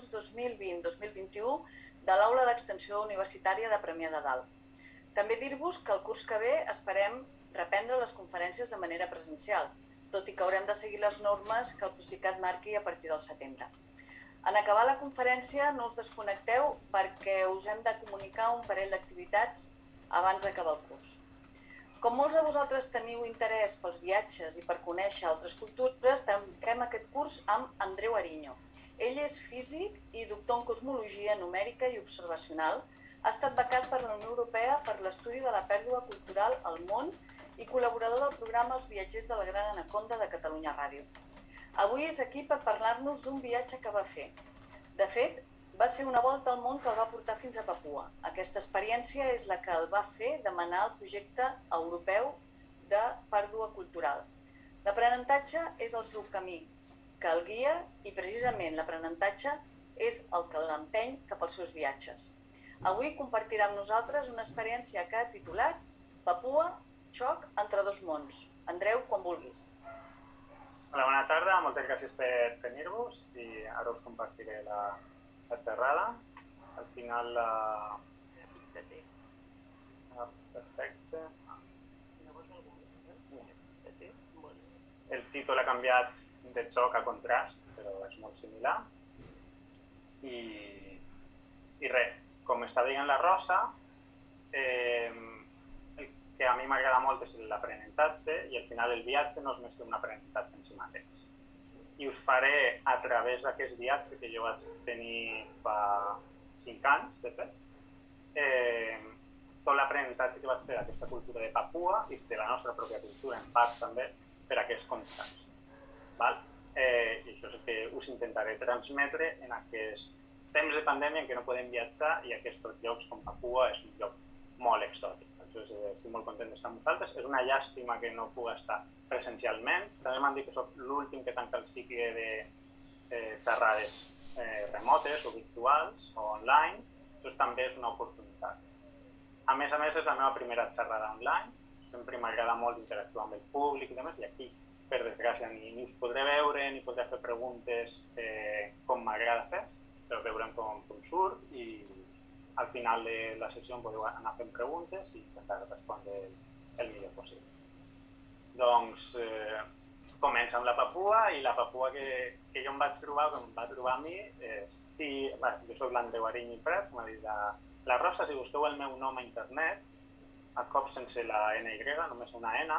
curs 2020-2021 de l'Aula d'Extensió Universitària de Premià de Dalt. També dir-vos que el curs que ve esperem reprendre les conferències de manera presencial, tot i que haurem de seguir les normes que el Procicat marqui a partir del setembre. En acabar la conferència no us desconnecteu perquè us hem de comunicar un parell d'activitats abans d'acabar el curs. Com molts de vosaltres teniu interès pels viatges i per conèixer altres cultures, tanquem aquest curs amb Andreu Ariño. Ell és físic i doctor en cosmologia numèrica i observacional. Ha estat becat per la Unió Europea per l'estudi de la pèrdua cultural al món i col·laborador del programa Els viatgers de la Gran Anaconda de Catalunya Ràdio. Avui és aquí per parlar-nos d'un viatge que va fer. De fet, va ser una volta al món que el va portar fins a Papua. Aquesta experiència és la que el va fer demanar el projecte europeu de pèrdua cultural. L'aprenentatge és el seu camí, que el guia i precisament l'aprenentatge és el que l'empeny cap als seus viatges. Avui compartirà amb nosaltres una experiència que ha titulat Papua, xoc entre dos mons. Andreu, quan vulguis. Hola, bona tarda, moltes gràcies per tenir-vos i ara us compartiré la xerrada. Al final perfecte. El títol ha canviat de xoc a contrast, però és molt similar. I res, com està dient la Rosa, el que a mi m'agrada molt és l'aprenentatge i al final el viatge no és més que un aprenentatge en si mateix. I us faré a través d'aquest viatge que jo vaig tenir fa 5 anys, de fet, tot l'aprenentatge que vaig fer d'aquesta cultura de Papua i de la nostra pròpia cultura, en part també, per aquests contrasts. I això és el que us intentaré transmetre en aquest temps de pandèmia en què no podem viatjar i aquests llocs com Papua és un lloc molt exòtic. Estic molt content d'estar amb vosaltres. És una llàstima que no puc estar presencialment. També m'han dit que soc l'últim que tanca el cicle de xerrades remotes o virtuals o online. Això també és una oportunitat. A més, és la meva primera xerrada online. Sempre m'agrada molt interactuar amb el públic i demés, i aquí, per desgràcia, ni us podré veure ni podré fer preguntes com m'agrada fer, però veurem com surt i al final de la sessió podeu anar fent preguntes i intentar respondre el millor possible. Doncs comença amb la Papua i la Papua que jo em vaig trobar, que em va trobar a mi, jo soc l'Andreu Ariño Prat, m'ha dit la Rosa, si busqueu el meu nom a internet, a cop sense la NY, només una N,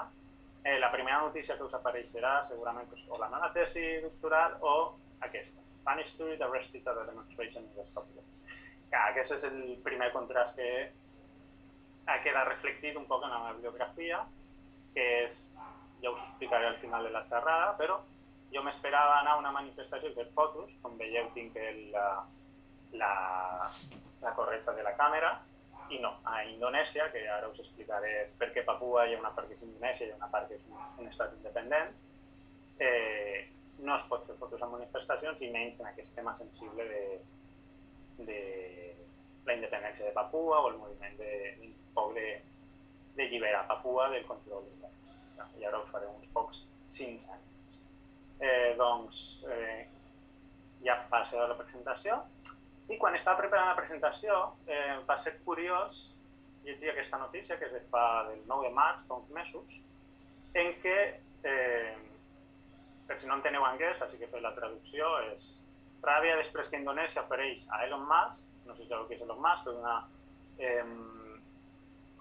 la primera notícia que us apareixerà segurament és o la meva tesi doctoral o aquesta, Spanish Student Arrested at a Demonstration in Skopje. Aquest és el primer contrast que ha quedat reflectit un poc en la meva biografia, que és, ja us ho explicaré al final de la xerrada, però jo m'esperava anar a una manifestació i fer fotos, com veieu tinc la corretja de la càmera, i no, a Indonèsia, que ara us explicaré per què Papua hi ha una part que és Indonèsia i una part que és un estat independent, no es pot fer fotos a manifestacions i menys en aquest tema sensible de la independència de Papua o el moviment un poc d'alliberar Papua del control del país. I ara us faré uns pocs 5 anys. Doncs ja passa la presentació i quan estava preparant la presentació va ser curiós llegir aquesta notícia que és del 9 de març, fa uns mesos, en què, per si no enteneu anglès, així que fer la traducció, és ràbia després que Indonèsia ofereix a Elon Musk, no sé si sabeu què és Elon Musk, és una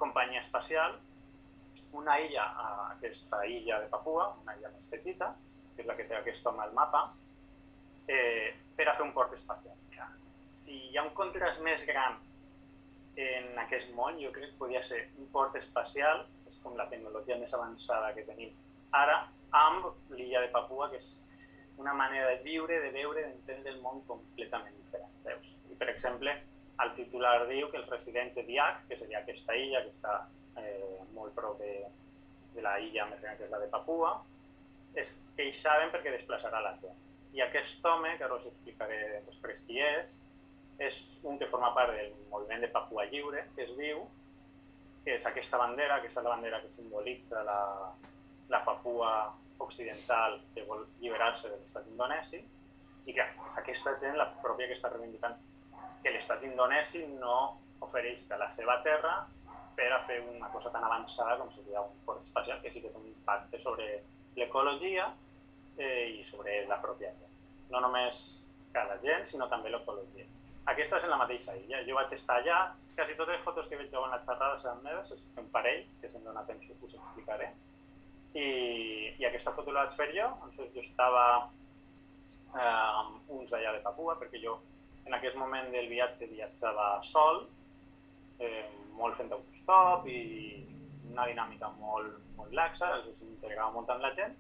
companyia espacial, una illa, aquesta illa de Papua, una illa més petita, que és la que té aquest home al mapa, per a fer un port espacial. Si hi ha un contrast més gran en aquest món, jo crec que podria ser un port espacial, és com la tecnologia més avançada que tenim ara, amb l'illa de Papua, que és una manera de viure, de veure, d'entendre el món completament diferent. Veus? I, per exemple, el titular diu que els residents de Biak, que seria aquesta illa, que està molt prop de la illa més gran que és la de Papua, es queixaven perquè desplaçarà la gent. I aquest home, que ara us explicaré després qui és un que forma part del moviment de Papua Lliure, que es diu, que és aquesta bandera, que és la bandera que simbolitza la Papua occidental que vol lliberar-se de l'estat indonesi, I clar, és aquesta gent, la pròpia que està reivindicant que l'estat indonesi no ofereix que la seva terra per a fer una cosa tan avançada com seria un port espacial, que sí que té un impacte sobre l'ecologia i sobre la pròpia gent. No només cada gent, sinó també l'ecologia. Aquesta és en la mateixa illa. Jo vaig estar allà, quasi totes les fotos que vegeu en la xerrada seran meves, és un parell, que si em dona temps us explicaré. I aquesta foto la vaig fer jo, jo estava amb uns d'allà de Papua, perquè jo en aquest moment del viatge viatjava sol, molt fent autostop i una dinàmica molt laxa, s'integrava molt amb la gent,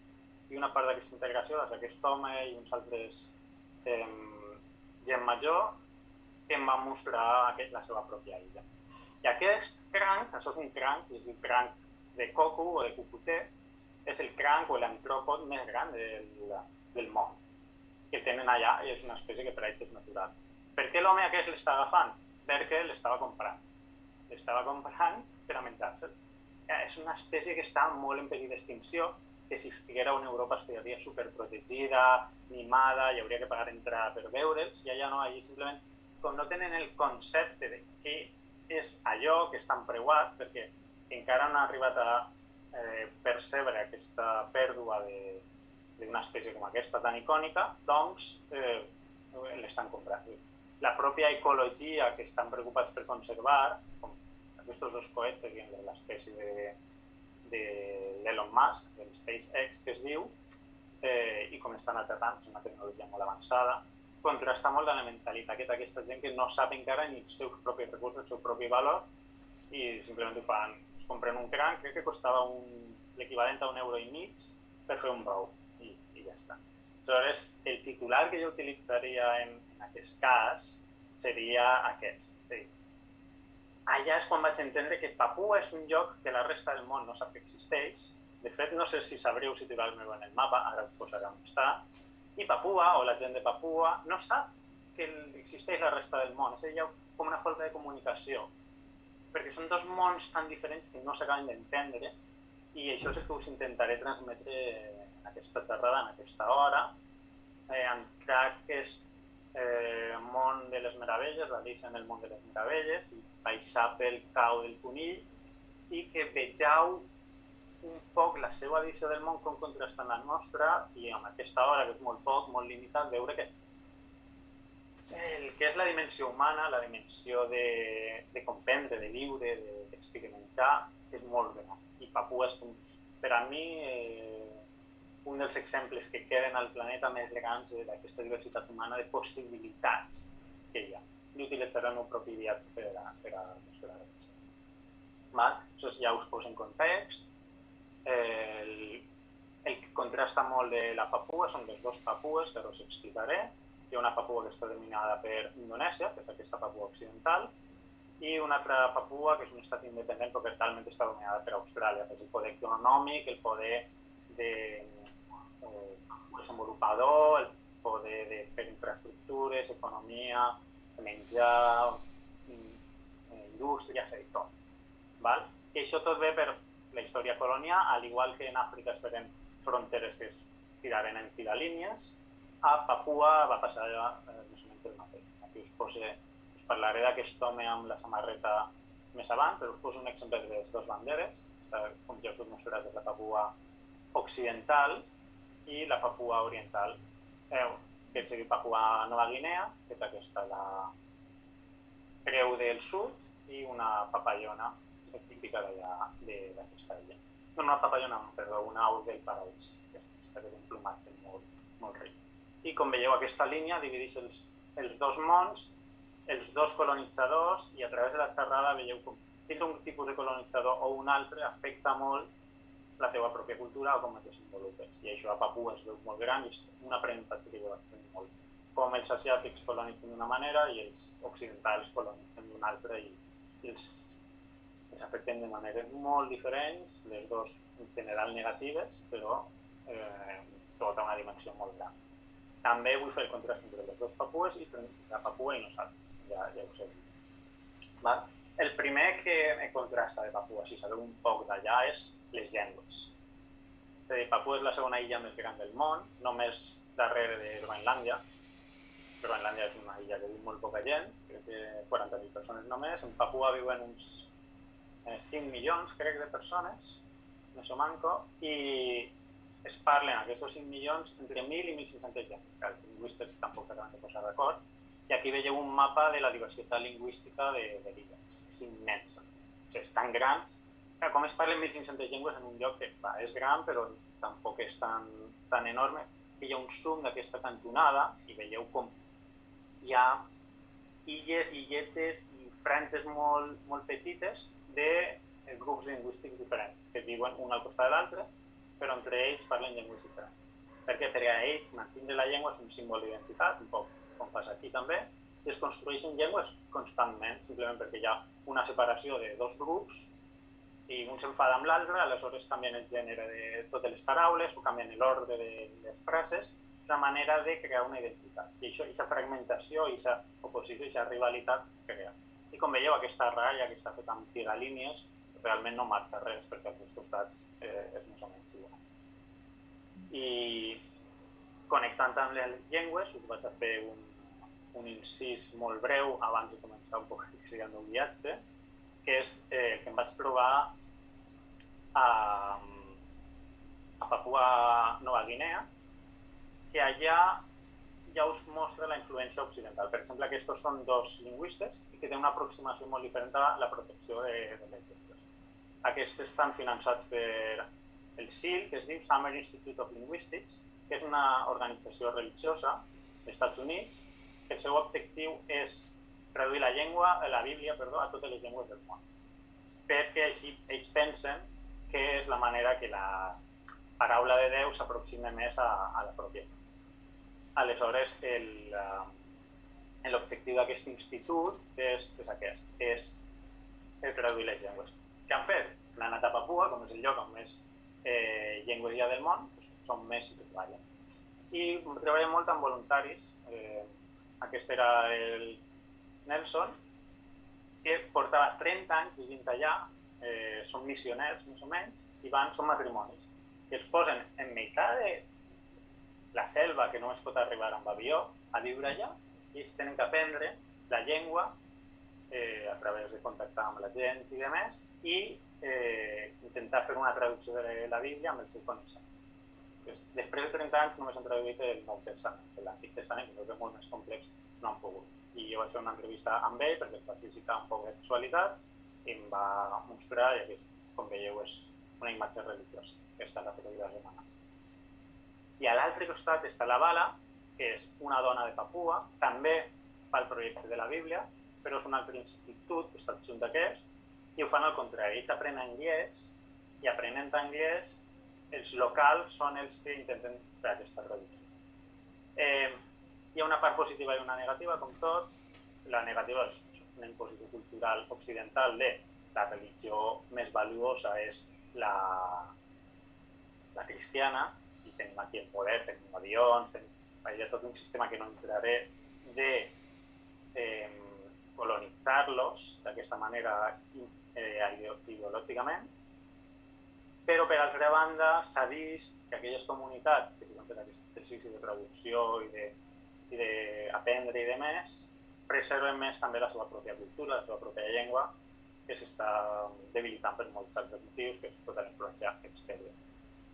i una part d'aquesta integració és aquest home i uns altres gent major que em va mostrar la seva pròpia illa. I aquest cranc, això és un cranc, és el cranc de coco o de cucutè, és el cranc o l'antròpod més gran del món, que tenen allà i és una espècie que per ells és natural. Per què l'home aquest l'està agafant? Perquè l'estava comprant. L'estava comprant per a menjar-se'l. És una espècie que està molt en perill d'extinció, que si estiguera a Europa estaria superprotegida, mimada, i hauria que pagar entrar per veure'ls, i allà no, allà simplement, com no tenen el concepte de què és allò que és tan preuat, perquè encara no ha arribat a percebre aquesta pèrdua d'una espècie com aquesta tan icònica, doncs l'estan comprant. La pròpia ecologia que estan preocupats per conservar, com aquests dos coets serien l'espècie de l'Elon Musk, del SpaceX que es diu, i com estan aterrant, és una tecnologia molt avançada, contrasta molt amb la mentalitat d'aquesta gent que no sap encara ni els seus propis recursos, el seu propi valor, i simplement ho fan. Es compren un cranc, crec que costava l'equivalent a €1,50 per fer un brou, i ja està. Aleshores, el titular que jo utilitzaria en aquest cas seria aquest. Allà és quan vaig entendre que Papua és un lloc que la resta del món no sap que existeix. De fet, no sé si sabríeu situar-me en el mapa, ara us posaré on està. I Papua, o la gent de Papua, no sap que existeix la resta del món. És allà com una falta de comunicació. Perquè són dos mons tan diferents que no s'acaben d'entendre, i això és el que us intentaré transmetre en aquesta xerrada, en aquesta hora, entrar aquest món de les meravelles, l'Alicia en el món de les meravelles, i baixar pel cau del conill, i que vegeu un poc la seva visió del món com contrasta amb la nostra, i amb aquesta hora, que és molt poc, molt limitat, veure que el que és la dimensió humana, la dimensió de comprendre, de viure, d'experimentar, és molt gran. I Papua és, per a mi, un dels exemples que queden al planeta més grans d'aquesta diversitat humana de possibilitats que hi ha. I utilitzaré el meu propi viatge per a mostrar-ho. Això ja us poso en context. El que contrasta molt de la Papua són les dues Papues, que ara us explicaré. Hi ha una Papua que està dominada per Indonèsia, que és aquesta Papua occidental, i una altra Papua, que és un estat independent, però que realment està dominada per Austràlia, que és el poder econòmic, el poder desenvolupador, el poder de fer infraestructures, economia, menjar, indústria, és a dir, tot. I això tot ve per la història colonial, al igual que en Àfrica es feren fronteres que es tiraren en tiralínies, a Papua va passar més o menys el mateix. Aquí us parlaré d'aquest home amb la samarreta més avant, però us poso un exemple de les dues banderes. Com ja us he mostrat, és la Papua occidental i la Papua oriental, que és Papua Nova Guinea, que és aquesta la creu del sud, i una papallona típica d'aquesta illa. No una papallona, perdó, una au del paraís, que és un plomatge molt ric. I com veieu, aquesta línia divideix els dos mons, els dos colonitzadors, i a través de la xerrada veieu com tindre un tipus de colonitzador o un altre afecta molt la teva pròpia cultura o com et desenvolupes. I això a Papua es veu molt gran i és un aprenentatge que jo vaig tenir molt. Com els asiàtics colonitzen d'una manera i els occidentals colonitzen d'una altra, i els afecten de maneres molt diferents, les dues en general negatives, però tota una dimensió molt gran. També vull fer el contrast entre les dues Papues i la Papua i nosaltres, ja ho sé. El primer que contrasta de Papua, si sabeu un poc d'allà, és les llengües. És a dir, Papua és la segona illa més gran del món, només darrere de Groenlàndia, Groenlàndia és una illa que viu molt poca gent, crec que 40.000 persones només. En Papua viuen uns 5 milions, crec, de persones, més o manco, i es parlen aquests 5 milions entre 1.000 i 1.500 gent, que els lingüistes tampoc s'han de posar d'acord, i aquí veieu un mapa de la diversitat lingüística de l'illa. És immensa. O sigui, és tan gran. Com es parlen 1.500 llengües en un lloc que és gran, però tampoc és tan enorme. Hi ha un zoom d'aquesta cantonada i veieu com hi ha illes, illetes i franges molt petites de grups lingüístics diferents, que viuen un al costat de l'altre, però entre ells parlen llengües diferents. Perquè per a ells mantenir la llengua és un símbol d'identitat, un poc com passa aquí també, i es construeixen llengües constantment, simplement perquè hi ha una separació de dos grups i un s'enfada amb l'altre, aleshores canvien el gènere de totes les paraules o canvien l'ordre de les frases, és una manera de crear una identitat. I això, aquesta fragmentació, aquesta oposició, aquesta rivalitat crea. I com veieu, aquesta ratlla que està feta amb tiralínies realment no marca res, perquè als dos costats és més o menys igual. I connectant amb les llengües, us vaig a fer un incís molt breu abans de començar un poc que sigui el meu viatge, que és que em vaig trobar a Papua Nova Guinea, que allà ja us mostra la influència occidental. Per exemple, aquests són dos lingüistes i que tenen una aproximació molt diferent a la protecció de les llengües. Aquests estan finançats per el SIL, que es diu Summer Institute of Linguistics, que és una organització religiosa dels Estats Units, que el seu objectiu és traduir la Bíblia, a totes les llengües del món. Perquè així ells pensen que és la manera que la paraula de Déu s'aproxima més a la pròpia. Aleshores, l'objectiu d'aquest institut és aquest, és traduir les llengües. Què han fet? Han anat a Papua, com és el lloc on més llengües hi ha del món, són més i treballen. I treballen molt amb voluntaris. Aquest era el Nelson, que portava 30 anys vivint allà, són missioners més o menys, i són matrimonis, que es posen en meitat de la selva, que no es pot arribar amb avió, a viure allà, i ells tenen que aprendre la llengua a través de contactar amb la gent i demés, i intentar fer una traducció de la Bíblia amb el seu coneixement. Després de 30 anys només han traduït el Nou Testament, l'Antic Testament, que és molt més complex, no han pogut. I jo vaig fer una entrevista amb ell perquè es va visitar un poc de casualitat i em va mostrar, i aquí, com veieu, és una imatge religiosa, que està a la fotografia de setmana. I a l'altre costat està la Bala, que és una dona de Papua, també fa el projecte de la Bíblia, però és un altre institut que està adjunt d'aquest, i ho fan al contrari. Ells aprenen anglès, i aprenent anglès, els locals són els que intenten fer aquesta traducció. Hi ha una part positiva i una negativa, com tot. La negativa és una imposició cultural occidental de la religió més valuosa és la cristiana, i tenim aquí el poder, tenim avions, hi ha tot un sistema que no entraré de colonitzar-los d'aquesta manera ideològicament, però per altra banda s'ha vist que aquelles comunitats que s'han fet aquest exercici de traducció i d'aprendre i de més, preserven més també la seva pròpia cultura, la seva pròpia llengua, que s'està debilitant per molts altres motius, que és tota la influència exterior.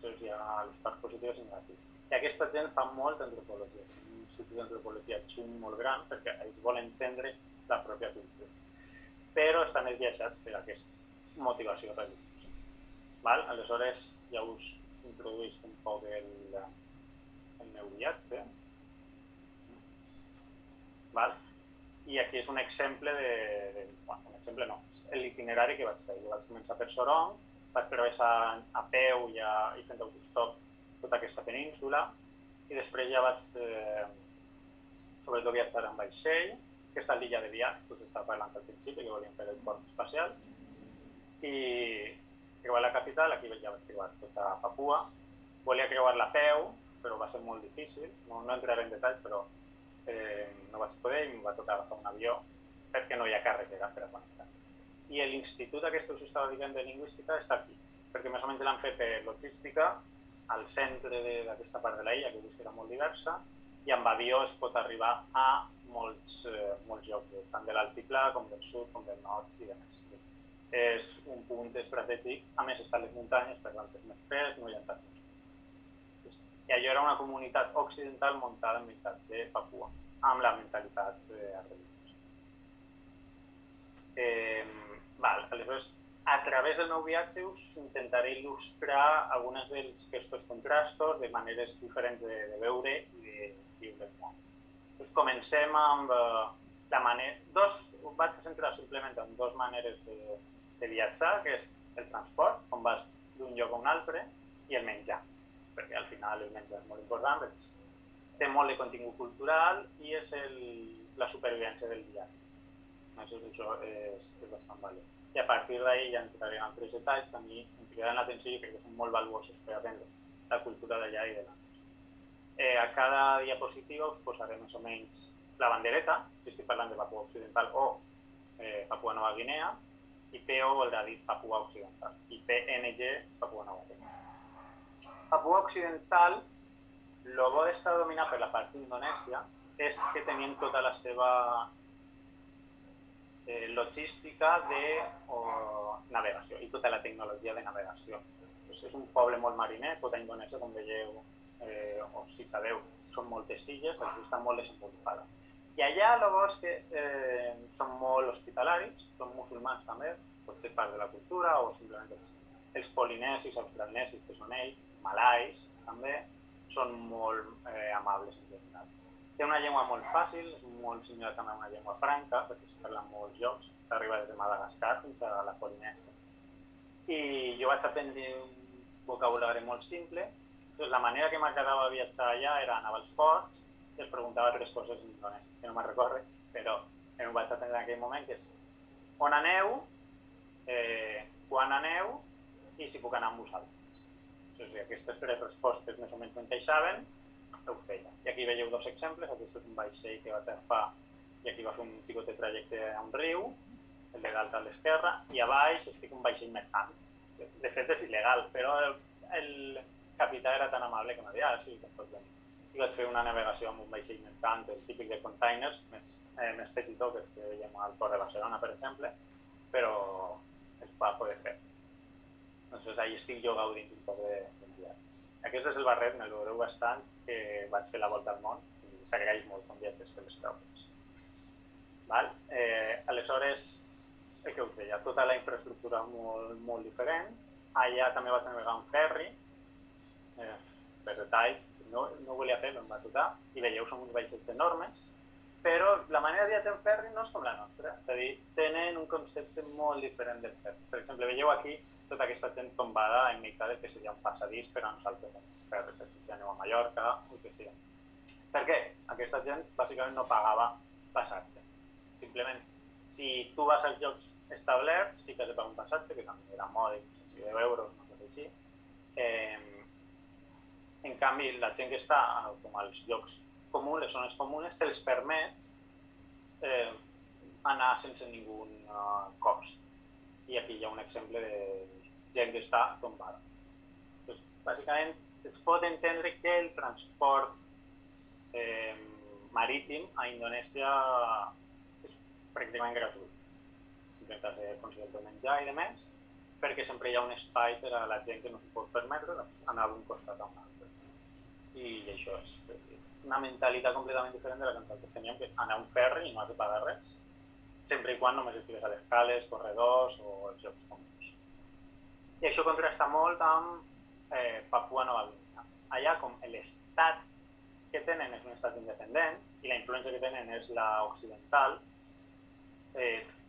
Llavors hi ha les parts positives i negatives. I aquesta gent fa molt antropologia, un institut d'antropologia xum molt gran, perquè ells volen entendre la pròpia cultura. Però estan esbiaixats per aquesta motivació religiosa. Aleshores ja us introduïs un poc el meu viatge. I aquí és un exemple l'itinerari que vaig fer. Jo vaig començar per Sorong, vaig travessar a peu i fent autostop tota aquesta península, i després ja vaig sobretot viatjar amb vaixell, que està a l'illa de Biak, que us estava parlant al principi, que volíem fer el port espacial, i creuar la capital. Aquí ja vaig creuar tota Papua. Volia creuar-la a peu, però va ser molt difícil, no entraré en detalls, però no vaig poder i em va tocar agafar un avió perquè no hi ha carretera per a connectar. I l'institut aquest que us estava dient de lingüística està aquí, perquè més o menys l'han fet per logística al centre d'aquesta part de l'illa, que he vist que era molt diversa, i amb avió es pot arribar a molts llocs, tant de l'altiplà com del sud, com del nord i de més. És un punt estratègic, a més estan les muntanyes, per tant és més fresc, no hi ha tants mosquits. I allò era una comunitat occidental muntada en meitat de Papua, amb la mentalitat religiosa. Aleshores, a través del meu viatge us intentaré il·lustrar alguns d'aquests contrastos de maneres diferents de veure i de viure el món. Doncs comencem amb la manera... Vaig a centrar simplement en dues maneres de viatjar, que és el transport, on vas d'un lloc a un altre, i el menjar, perquè al final el menjar és molt important, perquè té molt de contingut cultural i és la supervivència del viatge. Això és bastant valent. I a partir d'ahir ja entraré en altres detalls que a mi em cridaran l'atenció i crec que són molt valuosos per aprendre la cultura d'allà i de la nostra. A cada diapositiva us posaré més o menys la bandereta, si estic parlant de Papua Occidental o Papua Nova Guinea, i PO voldrà dir Papua Occidental, i PNG Papua Nova Guinea. Papua Occidental, el bo d'estar dominat per la part d'Indonèsia és que tenien tota la seva logística de navegació i tota la tecnologia de navegació. És un poble molt mariner, tota Indonèsia, com veieu, o si sabeu, són moltes illes, està molt desenvolupada. I allà el bo és que són molt hospitalaris, són musulmans també, pot ser part de la cultura, o simplement els polinesis, australnesis, que són ells, malais també, són molt amables en general. Té una llengua molt fàcil, és molt similar també a una llengua franca, perquè es parla en molts llocs, arriba des de Madagascar fins a la Polinèsia. I jo vaig aprendre un vocabulari molt simple. La manera que m'agradava viatjar allà era anar als ports i els preguntava 3 coses en indonès, que no me'n recordo, però ho vaig aprendre en aquell moment, que és on aneu, quan aneu i si puc anar amb vosaltres. Aquestes 3 respostes més o menys m'encaixaven, ho feia. I aquí veieu 2 exemples. Aquest és un vaixell que vaig agafar i aquí va fer un xicot de trajecte a un riu, el de dalt a l'esquerra, i a baix estic un vaixell mercant. De fet és il·legal, però el capità era tan amable que m'ha dit, sí, que pots venir. I vaig fer una navegació amb un vaixell mercant, el típic de containers, més petitó que els que veiem al port de Barcelona, per exemple, però es va poder fer. Doncs allà estic jo gaudint un poc del viatge. Aquest és el barret, me'l veureu bastant, que vaig fer la volta al món i s'agraeix molt quan viatges per les creues. Aleshores, el que us deia, tota la infraestructura molt diferent. Allà també vaig navegar en ferri, per detalls, no volia fer, em va tocar, i veieu, són uns vaixells enormes, però la manera de viatjar en ferri no és com la nostra, és a dir, tenen un concepte molt diferent del ferri. Per exemple, veieu aquí tota aquesta gent tombada en meitat del que seria un passadís per a nosaltres en ferri, per si aneu a Mallorca o el que sigui. Per què? Aquesta gent bàsicament no pagava passatge. Simplement, si tu vas als llocs establerts, sí que has de pagar un passatge, que també era mòdic, 10 euros, no sé així. En canvi, la gent que està com als llocs comuns, les zones comunes, se'ls permet anar sense ningú cost. I aquí hi ha un exemple de gent que està tombada. Bàsicament, es pot entendre que el transport marítim a Indonèsia és pràcticament gratuït. S'intenta aconseguir el menjar i demés, perquè sempre hi ha un espai per a la gent que no s'ho pot permetre, anar d'un costat a un altre. I això és una mentalitat completament diferent de la que nosaltres teníem, que anar a un ferri i no has de pagar res, sempre i quan només estigués a les cales, corredors o els llocs comuns. I això contrasta molt amb Papua Nova Guinea. Allà, com l'estat que tenen és un estat independent i la influència que tenen és l'occidental,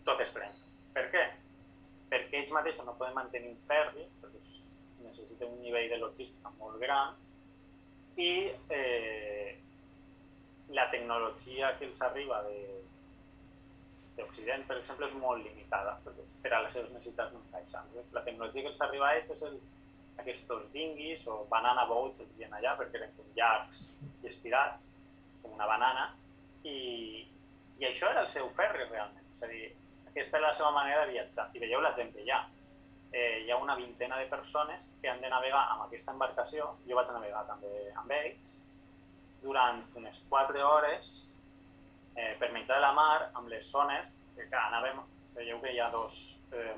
tot és trenca. Per què? Perquè ells mateixos no poden mantenir un ferri, perquè necessiten un nivell de logística molt gran, i la tecnologia que els arriba d'Occident, per exemple, és molt limitada, perquè per a les seves necessitats no encaixen. La tecnologia que els arriba a ells és aquests dinguis o banana boats, els diuen allà, perquè eren com llargs i estirats, com una banana, i això era el seu ferri realment. És a dir, aquesta és la seva manera de viatjar. I veieu la gent que hi ha. Hi ha una vintena de persones que han de navegar amb aquesta embarcació. Jo vaig navegar també amb ells durant unes 4 hores per meitat de la mar, amb les zones, que anàvem, veieu que hi ha 2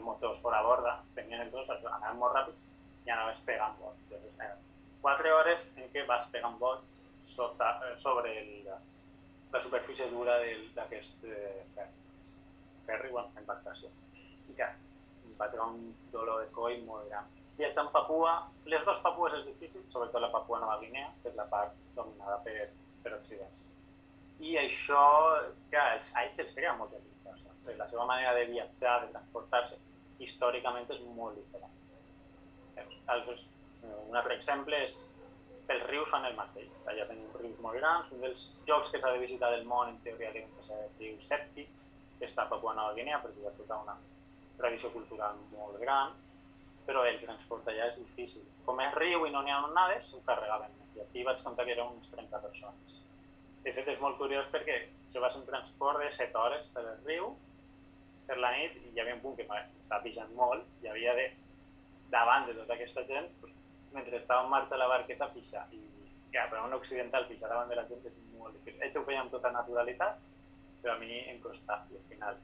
motors fora a borda, es tenien els 2, anàvem molt ràpid i anaves pegant bots. 4 hores en què vas pegant bots sobre la superfície dura d'aquest ferri, embarcació. I clar, em vaig agafar un dolor de coll molt gran. Viatjar en Papua, les 2 Papues és difícil, sobretot la Papua Nova Guinea, que és la part dominada per Occident. I això, clar, a ells els crea moltes limitacions. La seva manera de viatjar, de transportar-se, històricament és molt diferent. Aleshores, un altre exemple és els rius fan el mateix. Allà tenim rius molt grans. Un dels llocs que s'ha de visitar del món, en teoria, és el riu Sèptic, que està a Papua Nova Guinea, perquè hi ha tota una tradició cultural molt gran, però el transport allà és difícil. Com és riu i no n'hi ha onades, ho carregaven més. I aquí vaig comptar que eren unes 30 persones. De fet, és molt curiós perquè això va ser un transport de 7 hores per el riu, per la nit, i hi havia un punt que m'estava pixant molt, hi havia davant de tota aquesta gent, mentre estava en marxa la barqueta, pixar. I per a un occidental pixar davant de la gent és molt difícil. Ells ho feien amb tota naturalitat, però a mi em costava, i al final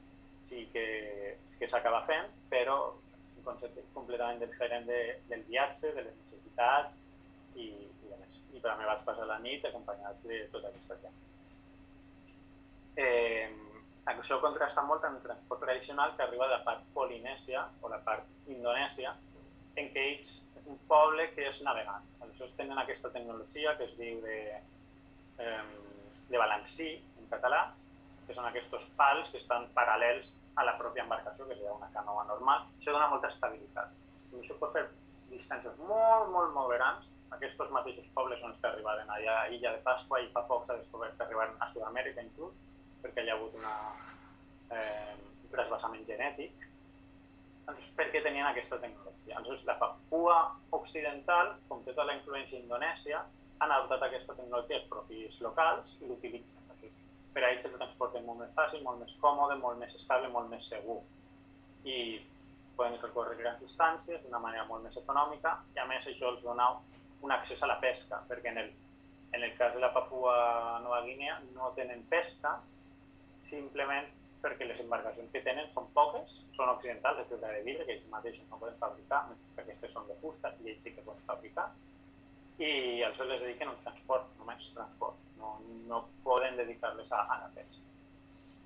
sí que s'acaba fent, però és un concepte completament diferent del viatge, de les necessitats i de més. I per a mi vaig passar la nit acompanyat de tota aquesta gent. Això contrasta molt amb el transport tradicional que arriba de la part polinèsia o la part indonèsia, en què ells és un poble que és navegant. Aleshores tenen aquesta tecnologia que es diu de balancí, en català, que són aquests pals que estan paral·lels a la pròpia embarcació, que seria una canoa normal. Això dona molta estabilitat. I això pot fer distàncies molt grans. Aquests mateixos pobles són els que arribaren a l'illa de Pasqua i fa poc s'ha descobert que arribaren a Sud-amèrica inclús, perquè hi ha hagut un trasbassament genètic, perquè tenien aquesta tecnologia. Aleshores, la Papua occidental, com tota la influència indonèsia, han adoptat aquesta tecnologia als propis locals i l'utilitzen. Per a ells el transport és molt més fàcil, molt més còmode, molt més estable, molt més segur. I poden recórrer grans distàncies d'una manera molt més econòmica i a més això els dona un accés a la pesca, perquè en el cas de la Papua Nova Guinea no tenen pesca, simplement perquè les embarcacions que tenen són poques, són occidentals, de fibra de vidre, que ells mateixos no poden fabricar, perquè aquestes són de fusta i ells sí que poden fabricar, i aleshores les dediquen a transport, només transport, no poden dedicar-les a la pesca.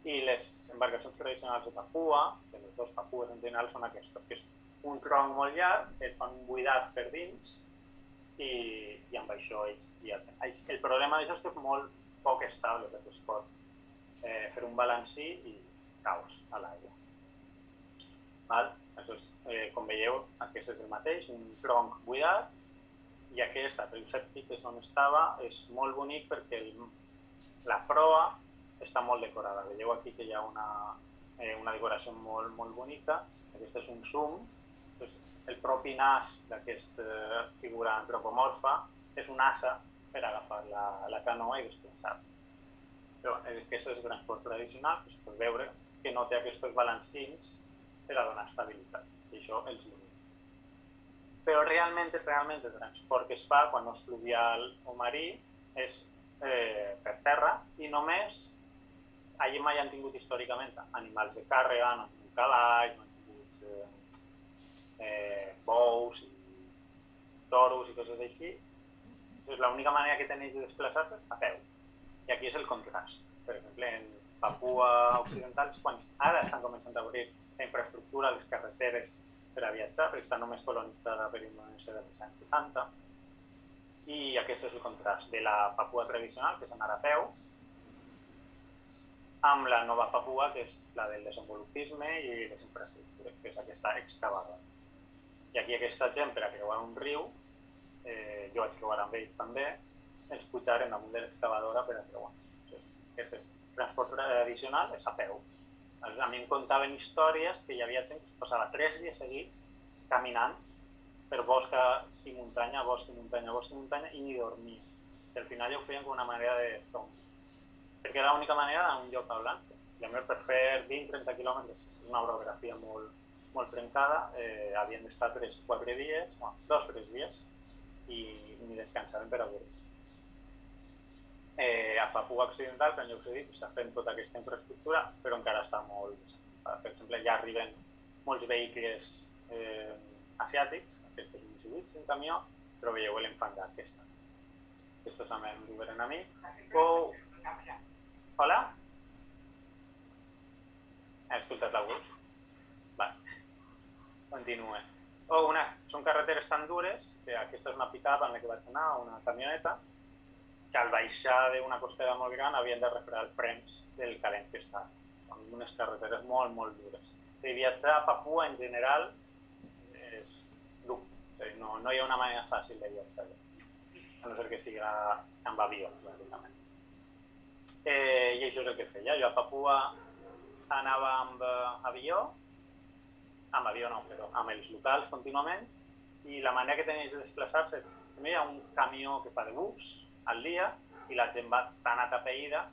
I les embarcacions tradicionals de Papua, de les 2 Papues en general, són aquestes, que és un tronc molt llarg, que fan un buidat per dins i amb això ells viatgen. El problema d'això és que és molt poc estable, perquè es pot fer un balancí i caus a l'aigua. Aleshores, com veieu, aquest és el mateix, un tronc buidat, i aquest, el riu Sèptic, que és on estava, és molt bonic perquè la proa està molt decorada. Veieu aquí que hi ha una decoració molt bonica. Aquest és un zoom. El propi nas d'aquesta figura antropomorfa és un asa per agafar la canoa i desplaçar. Però aquest és el transport tradicional, es pot veure que no té aquests balancins per a donar estabilitat. I això els limita. Però realment el transport que es fa quan no és fluvial o marí és per terra i només allà mai han tingut històricament animals de càrrega, no han tingut cavalls, no han tingut bous i toros i coses així. L'única manera que tenen de desplaçar-se és a peu. I aquí és el contrast. Per exemple, en Papua Occidental, quan ara estan començant a obrir la infraestructura, les carreteres per a viatjar, perquè està només colonitzada per Indonèsia dels anys 70. I aquest és el contrast de la Papua tradicional, que és anar a peu, amb la nova Papua, que és la del desenvolupisme i les infraestructures, que és aquesta excavadora. I aquí aquesta gent, per a creuar un riu, jo vaig creuar amb ells també, ens pujaren damunt de l'excavadora per a creuar. Aquest transport tradicional és a peu. A mi em contaven històries que hi havia gent que es passava 3 dies seguits caminant per bosc i muntanya, bosc i muntanya, bosc i muntanya, i ni dormia. Al final ja ho feien com una manera de zombi. Perquè era l'única manera d'anar d'un lloc a l'altre. I a més, per fer 20-30 quilòmetres, és una orografia molt trencada, havien d'estar 3-4 dies, 2-3 dies, i ni descansaven per avorrir. A Papua Occidental, com ja us he dit, s'ha fet tota aquesta infraestructura, però encara està molt desenvolupada. Per exemple, ja arriben molts vehicles asiàtics, aquest és un Mitsubishi, un camió, però veieu l'enfangat que està. Estos també em diuen a mi. Hola? He escoltat algú? Vale. Continue. Són carreteres tan dures que aquesta és una pick-up en la que vaig anar, una camioneta, que al baixar d'una costera molt gran havien de refredar els frens del calents que està. Són unes carreteres molt, molt dures. I viatjar a Papua en general és dur. No hi ha una manera fàcil de viatjar, a no ser que sigui amb avió, bàsicament. I això és el que feia. Jo a Papua anava amb avió no, però amb els locals contínuament, i la manera que tenies de desplaçar-se és que hi ha un camió que fa de bus al dia i la gent va tan atapeïda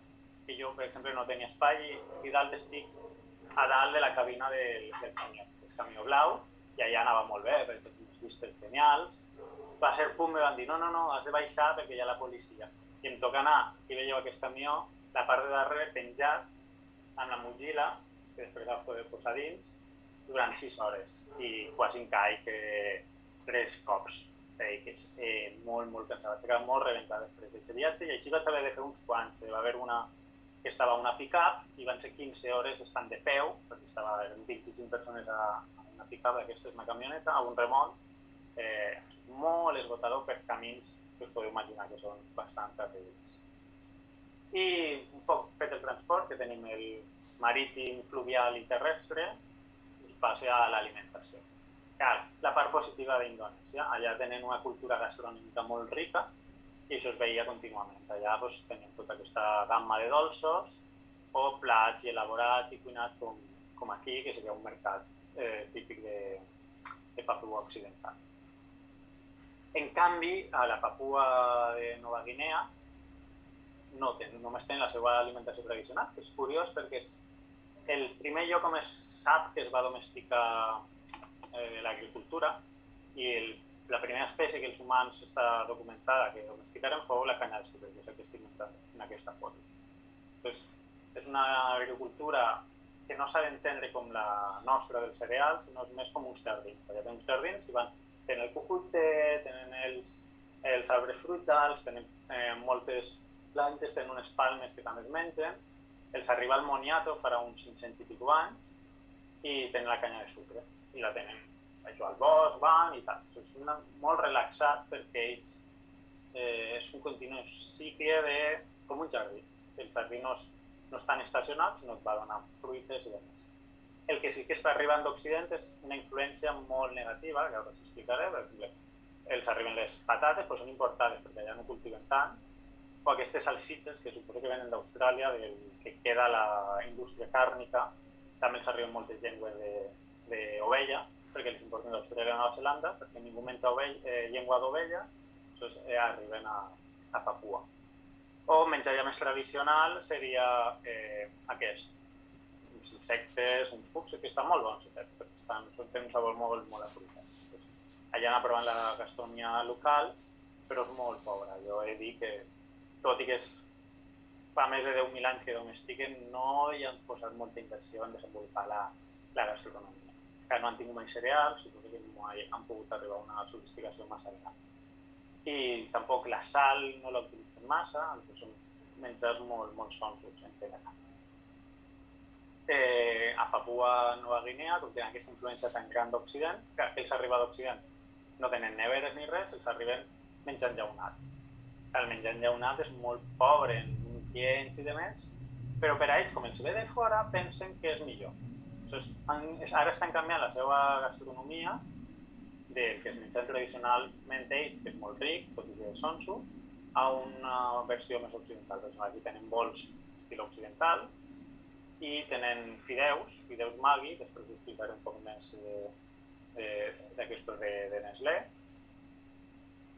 que jo, per exemple, no tenia espai i dalt estic a dalt de la cabina del camió. És camió blau i allà anava molt bé, perquè tenia unes vistes genials. Va ser punt, me van dir, no, has de baixar perquè hi ha la policia. I em toca anar, i veieu aquest camió, la part de darrere penjats amb la motxilla, que després la poder posar dins, durant 6 hores. I quasi em caic 3 cops. Que és molt, molt cansat. Vaig quedar molt rebentat després d'aquest viatge i així vaig haver de fer uns quants. Va haver una que estava una pick-up i van ser 15 hores estant de peu, perquè eren 25 persones a una pick-up, aquesta és una camioneta, a un remolc, molt esgotador per camins que us podeu imaginar que són bastant terribles. I un poc fet el transport, que tenim el marítim, fluvial i terrestre, us passa a l'alimentació. La part positiva d'Indonèsia, allà tenen una cultura gastronòmica molt rica i això es veia contínuament. Allà tenim tota aquesta gamma de dolços o plats elaborats i cuinats com aquí, que seria un mercat típic de Papua Occidental. En canvi, a la Papua de Nova Guinea només tenen la seva alimentació tradicional, que és curiós perquè és el primer lloc on es sap que es va domesticar l'agricultura i la primera espècie que els humans està documentada que domesticaren fou la canya de sucre, que és el que estic menjant en aquesta foto. És una agricultura que no s'ha d'entendre com la nostra dels cereals, sinó més com uns jardins. Allà tenen uns jardins i tenen el cucute, tenen els arbres fruitals, tenen moltes plantes, tenen unes palmes que també es mengen, els arriba el moniato farà uns 500 i pico anys i tenen la canya de sucre. I la tenen això al bosc, van i tal. És molt relaxat perquè ells és un continu cicle com un jardí. El jardí no és tan estacional, sinó que va donant fruites i demés. El que sí que està arribant d'Occident és una influència molt negativa, que ara us explicaré. Per exemple, els arriben les patates, però són importades perquè allà no cultiven tant, o aquestes salsitxes que suposo que venen d'Austràlia, que queda la indústria càrnica, també els arriben moltes llengües d'ovella, perquè els importen d'Austràlia i Nova Zelanda, perquè ningú menja llengua d'ovella, doncs arriben a Papua. O menjar ja més tradicional seria aquest, uns insectes, uns cucs, que estan molt bons, perquè tenen un sabor molt, molt afruitat. Allà anar provant la gastronomia local, però és molt pobra. Jo he dit que, tot i que fa més de 10.000 anys que domestiquen, no hi han posat molta inversió en desenvolupar la gastronomia. Que no han tingut mai cereals, suposo que no han pogut arribar a una sofisticació massa gran. I tampoc la sal no la utilitzen massa, són menjars molt sonsos en general. A Papua Nova Guinea, com tenen aquesta influència tan gran d'Occident, que ells arriben d'Occident no tenen neveres ni res, els arriben menjant llaunats. El menjar llaunat és molt pobre en nutrients i demés, però per a ells, com els ve de fora, pensen que és millor. Ara estan canviant la seva gastronomia del que es mengen tradicionalment ells, que és molt ric, tot i que és sonso, a una versió més occidental. Aquí tenen bols estil occidental i tenen fideus Maggi, després us explicaré un poc més d'aquestos de Nestlé,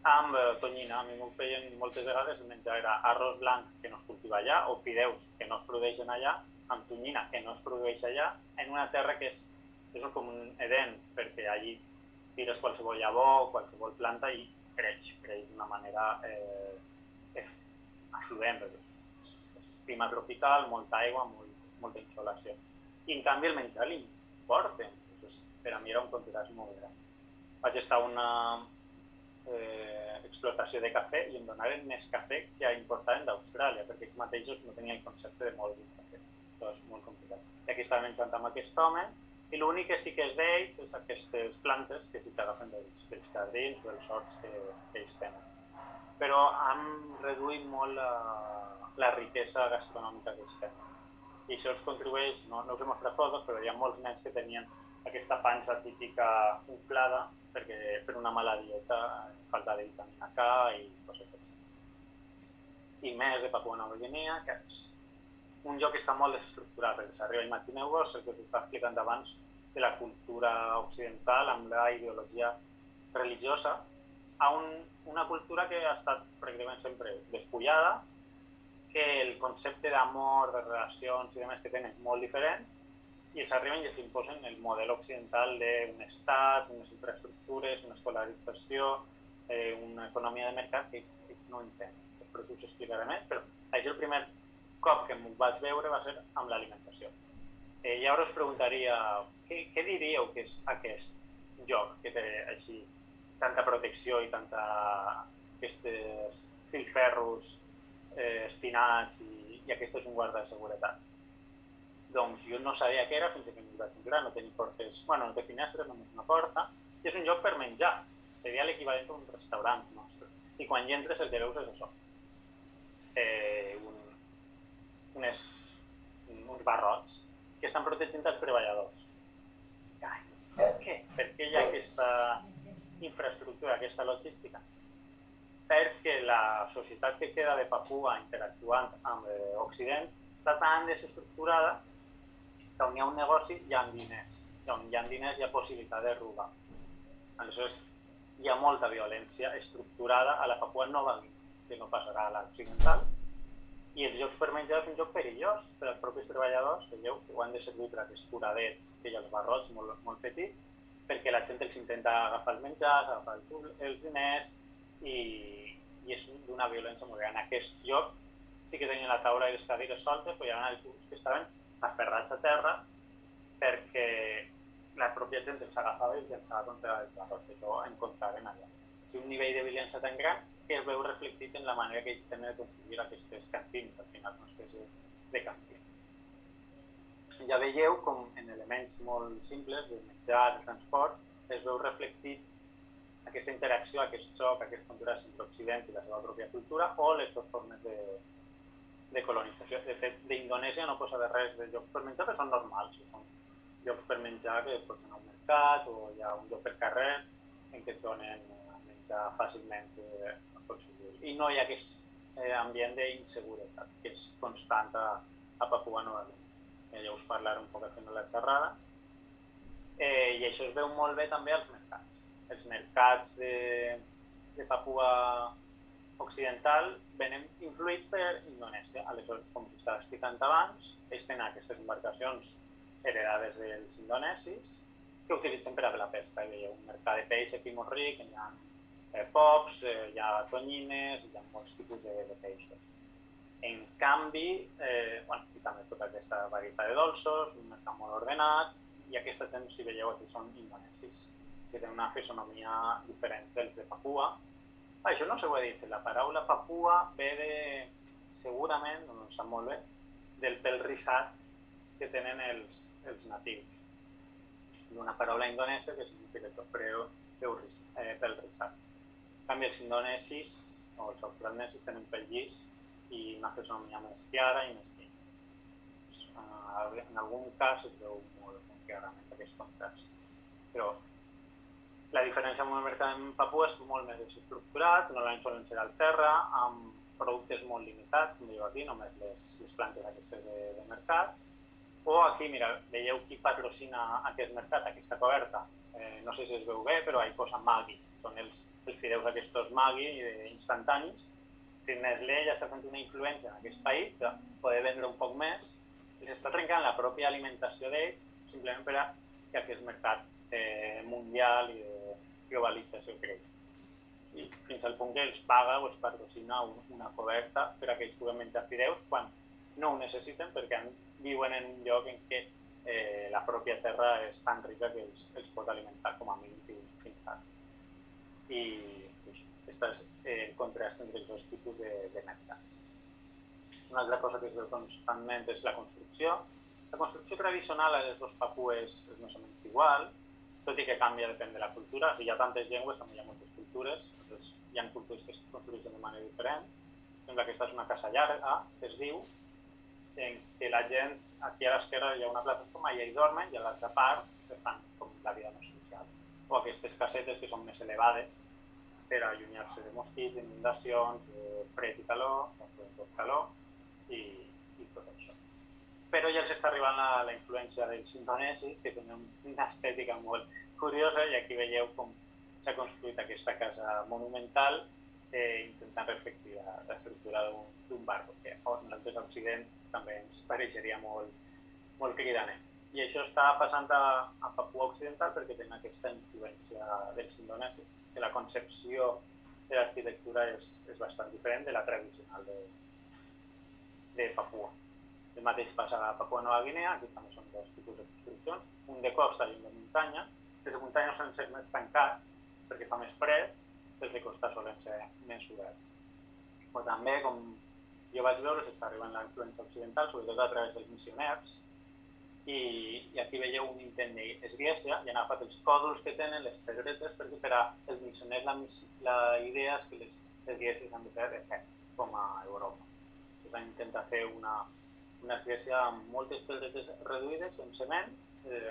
amb tonyina. A mi m'ho feien moltes vegades, el menjar era arròs blanc que no es cultiva allà o fideus que no es produeixen allà, amb tonyina que no es produeix allà, en una terra que és com un Eden, perquè allí tires qualsevol llavor, qualsevol planta i creix d'una manera afluent, és clima tropical, molta aigua, molta insolació. I en canvi el menjar l'importen. Per a mi era un contrast molt gran. Vaig estar a una explotació de cafè i em donaren més cafè que importaven d'Austràlia, perquè ells mateixos no tenien el concepte de molt de cafè. Això és molt complicat. I aquí estava menjant amb aquest home i l'únic que sí que és d'ells és aquestes plantes que sí que agafen dels jardins o dels horts que ells tenen. Però han reduït molt la riquesa gastronòmica que ells tenen. I això els contribueix, no us he mostrat fotos, però hi ha molts nens que tenien aquesta panxa típica inflada per una mala dieta, falta de vitamina K i coses així. I més de Papua Nova Guinea, que és un lloc que està molt desestructurat, perquè s'arriba, imagineu-vos, el que us estava explicant abans, de la cultura occidental amb la ideologia religiosa, a una cultura que ha estat pràcticament sempre despullada, que el concepte d'amor, de relacions i demés que tenen és molt diferent, i els arriben i els imposen el model occidental d'un estat, unes infraestructures, una escolarització, una economia de mercat que ells no entenen. Després us explicaré més, però això el primer cop que m'ho vaig veure va ser amb l'alimentació. I ara us preguntaria, què diríeu que és aquest lloc que té així tanta protecció i aquests filferros espinats i aquest és un guarda de seguretat? Doncs jo no sabia què era fins que m'hi vaig entrar, no tenia portes, no té finestres, només una porta, i és un lloc per menjar, seria l'equivalent a un restaurant nostre. I quan hi entres el que veus és això, uns barrots que estan protegint els treballadors. Per què? Per què hi ha aquesta infraestructura, aquesta logística? Perquè la societat que queda de Papua interactuant amb l'Occident està tan desestructurada que on hi ha un negoci hi ha diners, i on hi ha diners hi ha possibilitat de robar. Aleshores, hi ha molta violència estructurada a la Papua Nova Guinea, que no passarà a l'occidental, i els llocs per menjar és un lloc perillós per als propis treballadors, que ho han de servir per aquests foradets que hi ha als barrots molt petits, perquè la gent els intenta agafar els menjars, agafar els diners, i és d'una violència molt gran. En aquest lloc sí que tenien la taula i les cadires soltes, però hi havia alguns que estaven aferrats a terra perquè la pròpia gent els agafava i els llançava contra els barrots. Això ho encontrarem allà. És un nivell de violència tan gran que es veu reflectit en la manera que ells tenen de construir aquestes cantines, al final una espècie de cantina. Ja veieu com en elements molt simples de menjar, de transport, es veu reflectit aquesta interacció, aquest xoc, aquest contrast entre l'Occident i la seva pròpia cultura o les dues formes de colonització. De fet, d'Indonèsia no posa de res de llocs per menjar, però són normals. Són llocs per menjar que pots anar a un mercat o hi ha un lloc per carrer en què et donen a menjar fàcilment. I no hi ha aquest ambient d'inseguretat que és constant a Papua Nova Guinea. Ja us parlaré un poc fent la xerrada. I això es veu molt bé també als mercats. Els mercats de Papua Occidental venen influïts per Indonèsia. Aleshores, com us estava explicant abans, ells tenen aquestes embarcacions heredades dels indonesis que utilitzen per a la pesca. Hi ha un mercat de peix aquí molt ric, hi ha pops, hi ha tonyines, hi ha molts tipus de peixos. En canvi, i també tota aquesta varietat de dolços, un mercat molt ordenat, i aquesta gent, si veieu aquí, són indonesis, que tenen una fisonomia diferent dels de Papua. Això no s'ho he dit, la paraula Papua ve segurament, no sap molt bé, del pèl rissat que tenen els natius. D'una paraula indonèsia que significa això, pèl rissat. En canvi, els indonesis o els australianesis tenen pèl llis i una fisonomia més clara i més fina. En algun cas es veu molt clarament aquest contrast. Però la diferència amb el mercat en Papua és molt més desestructurat, normalment solen ser al terra, amb productes molt limitats, com diu aquí, només les plantes aquestes de mercat. O aquí, mira, veieu qui patrocina aquest mercat, aquesta coberta. No sé si es veu bé, però hi posa Maggi. Són els fideus aquests Maggi instantanis. Si Nestlé ja està fent una influència en aquest país, de poder vendre un poc més, i s'està trencant la pròpia alimentació d'ells, simplement per que aquest mercat mundial i de globalització creix. i fins al punt que els paga o els patrocina una coberta per a que ells puguen menjar fideus quan no ho necessiten perquè viuen en un lloc en què la pròpia terra és tan rica que els pot alimentar com a mínim fins ara. I aquest és el contrast entre els dos tipus de mercats. Una altra cosa que es veu constantment és la construcció. La construcció tradicional a les dues papues és més o menys igual, tot i que canvia depèn de la cultura. Si hi ha tantes llengües, també hi ha moltes cultures. Doncs hi ha cultures que es construeixen de manera diferent. Sembla que aquesta és una casa llarga, que es diu, en què la gent, aquí a l'esquerra hi ha una plataforma i hi dormen, i a l'altra part fan com la vida més social. O aquestes casetes que són més elevades per allunyar-se de mosquits, inundacions, fred i calor, i tot això. Però ja els està arribant la influència dels indonesis, que tenen una estètica molt curiosa, i aquí veieu com s'ha construït aquesta casa monumental intentant reflectir l'estructura d'un barco, que a nosaltres a Occident també ens pareixeria molt cridaner. I això està passant a Papua Occidental perquè tenen aquesta influència dels indonesis, que la concepció de l'arquitectura és bastant diferent de la tradicional de Papua. El mateix passa a Papua Nova Guinea, aquí també són dos tipus de construccions, un de costa i un de muntanya. Els de muntanya solen ser més tancats perquè fa més fred, els de costa solen ser més oberts. Però també, com jo vaig veure, s'està arribant la influència occidental, sobretot a través dels missioners, i aquí veieu un intent d'església, i han agafat els còdols que tenen, les pedretes, perquè per als missioners la idea és que les esglésies han de fer de fet, com a Europa. Van intentar fer una església amb moltes pedretes reduïdes, amb cement,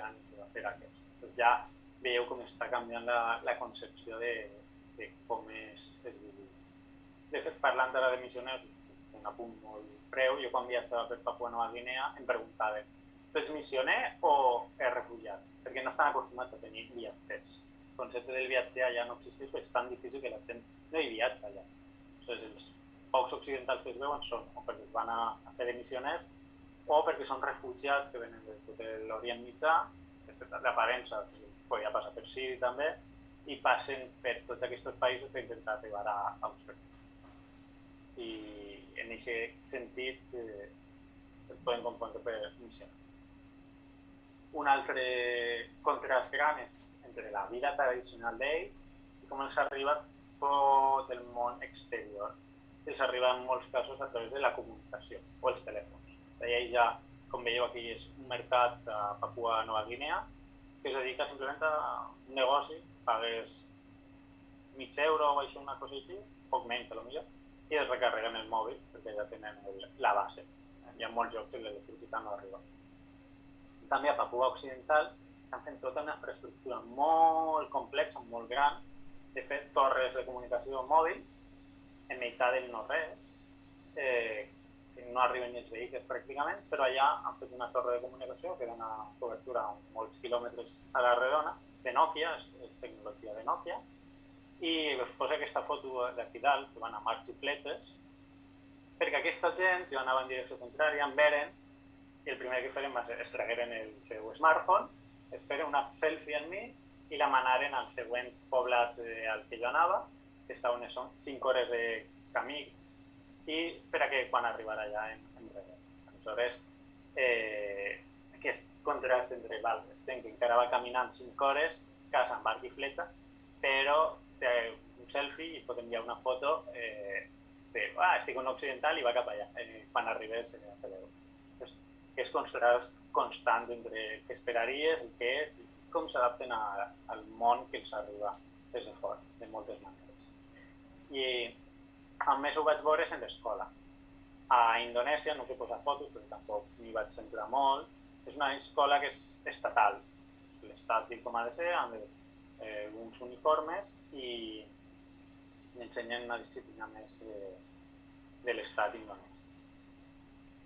han de fer aquest. Ja veieu com està canviant la concepció de com es viu. De fet, parlant ara de missioners, un apunt molt breu, jo quan viatjava per Papua Nova Guinea em preguntaven: tu ets missioner o ets refugiat? Perquè no estan acostumats a tenir viatgers. El concepte del viatger allà no existeix perquè és tan difícil que la gent no hi viatja allà. Els pocs occidentals que es veuen són o perquè es van a fer de missioners o perquè són refugiats que venen de tot l'Orient Mitjà, l'aparença podria passar per Síria també, i passen per tots aquests països per intentar arribar a Austràlia. I en aquest sentit es poden confondre per missioner. Un altre contrast gran és entre la vida tradicional d'ells i com els arriba tot el món exterior. Els arriba en molts casos a través de la comunicació o els telèfons. Ja, com veieu aquí, és un mercat a Papua Nova Guinea que es dedica simplement a un negoci, pagues €0,5 o això, una cosa així, poc menys potser, i es recarreguen el mòbil perquè ja tenen la base. Hi ha molts llocs on l'electricitat no arriba. També a Papua Occidental estan fent tota una infraestructura molt complexa, molt gran, de fet torres de comunicació mòbil en meitat del no-res, que no arriben ni els vehicles pràcticament, però allà han fet una torre de comunicació que dona cobertura a molts quilòmetres a la redona, de Nokia, és tecnologia de Nokia, i us poso aquesta foto d'aquí dalt, que van a marcs i fletxes, perquè aquesta gent que anava en direcció contrària em veren i el primer que feren va ser extragueren el seu smartphone, es feren una selfie amb mi i la manaren al següent poblat al que jo anava, que estava unes 5 hores de camí, i per a que quan arribara allà em reberen. Aleshores, aquest contrast entre gent que encara va caminant 5 hores, casa amb arc i fletxa, però té un selfie i pot enviar una foto de estic en occidental i va cap allà, quan arribés a fer-ho. Aquest contrast constant entre què esperaries, el que és, i com s'adapten al món que els arriba des de fora, de moltes maneres. I a més ho vaig veure en l'escola. A Indonèsia, no us he posat fotos, però tampoc m'hi vaig centrar molt. És una escola que és estatal. L'estat diu com ha de ser, amb uns uniformes i ensenyen una disciplina més de l'estat indonès.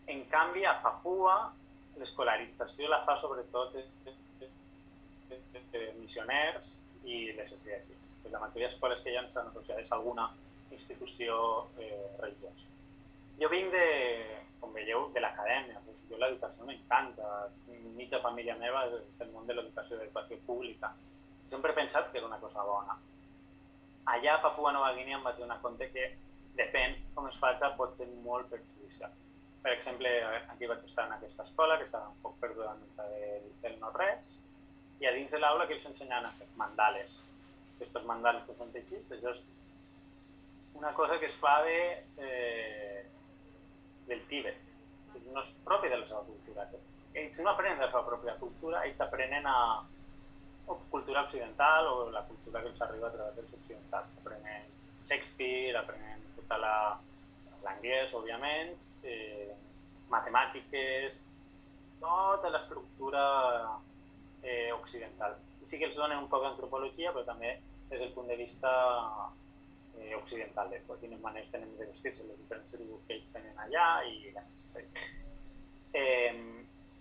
En canvi, a Papua, l'escolarització la fa sobretot de missioners i les esglésies. La majoria d'escoles que hi ha estan associades a alguna institució religiosa. Jo vinc, com veieu, de l'acadèmia. Jo l'educació m'encanta. Mitja família meva és del món de l'educació pública. Sempre he pensat que era una cosa bona. allà a Papua Nova Guinea em vaig donar compte que depèn com es faci, pot ser molt perjudicial. Per exemple, aquí vaig estar en aquesta escola, que estava un poc perduda del no-res, i a dins de l'aula que ells ensenyaven a fer mandales. Aquests mandales que són teixits, això és una cosa que es fa del Tíbet. No és propi de la seva cultura. Ells no aprenen de la seva pròpia cultura, ells aprenen cultura occidental o la cultura que els arriba a través dels occidentals. Aprenen Shakespeare, aprenen tota l'anglès, òbviament, matemàtiques, tota l'estructura occidental. I sí que els donen un poc d'antropologia, però també des del punt de vista occidental, de quines maneres tenen de vestir-se, les diferents tribus que ells tenen allà i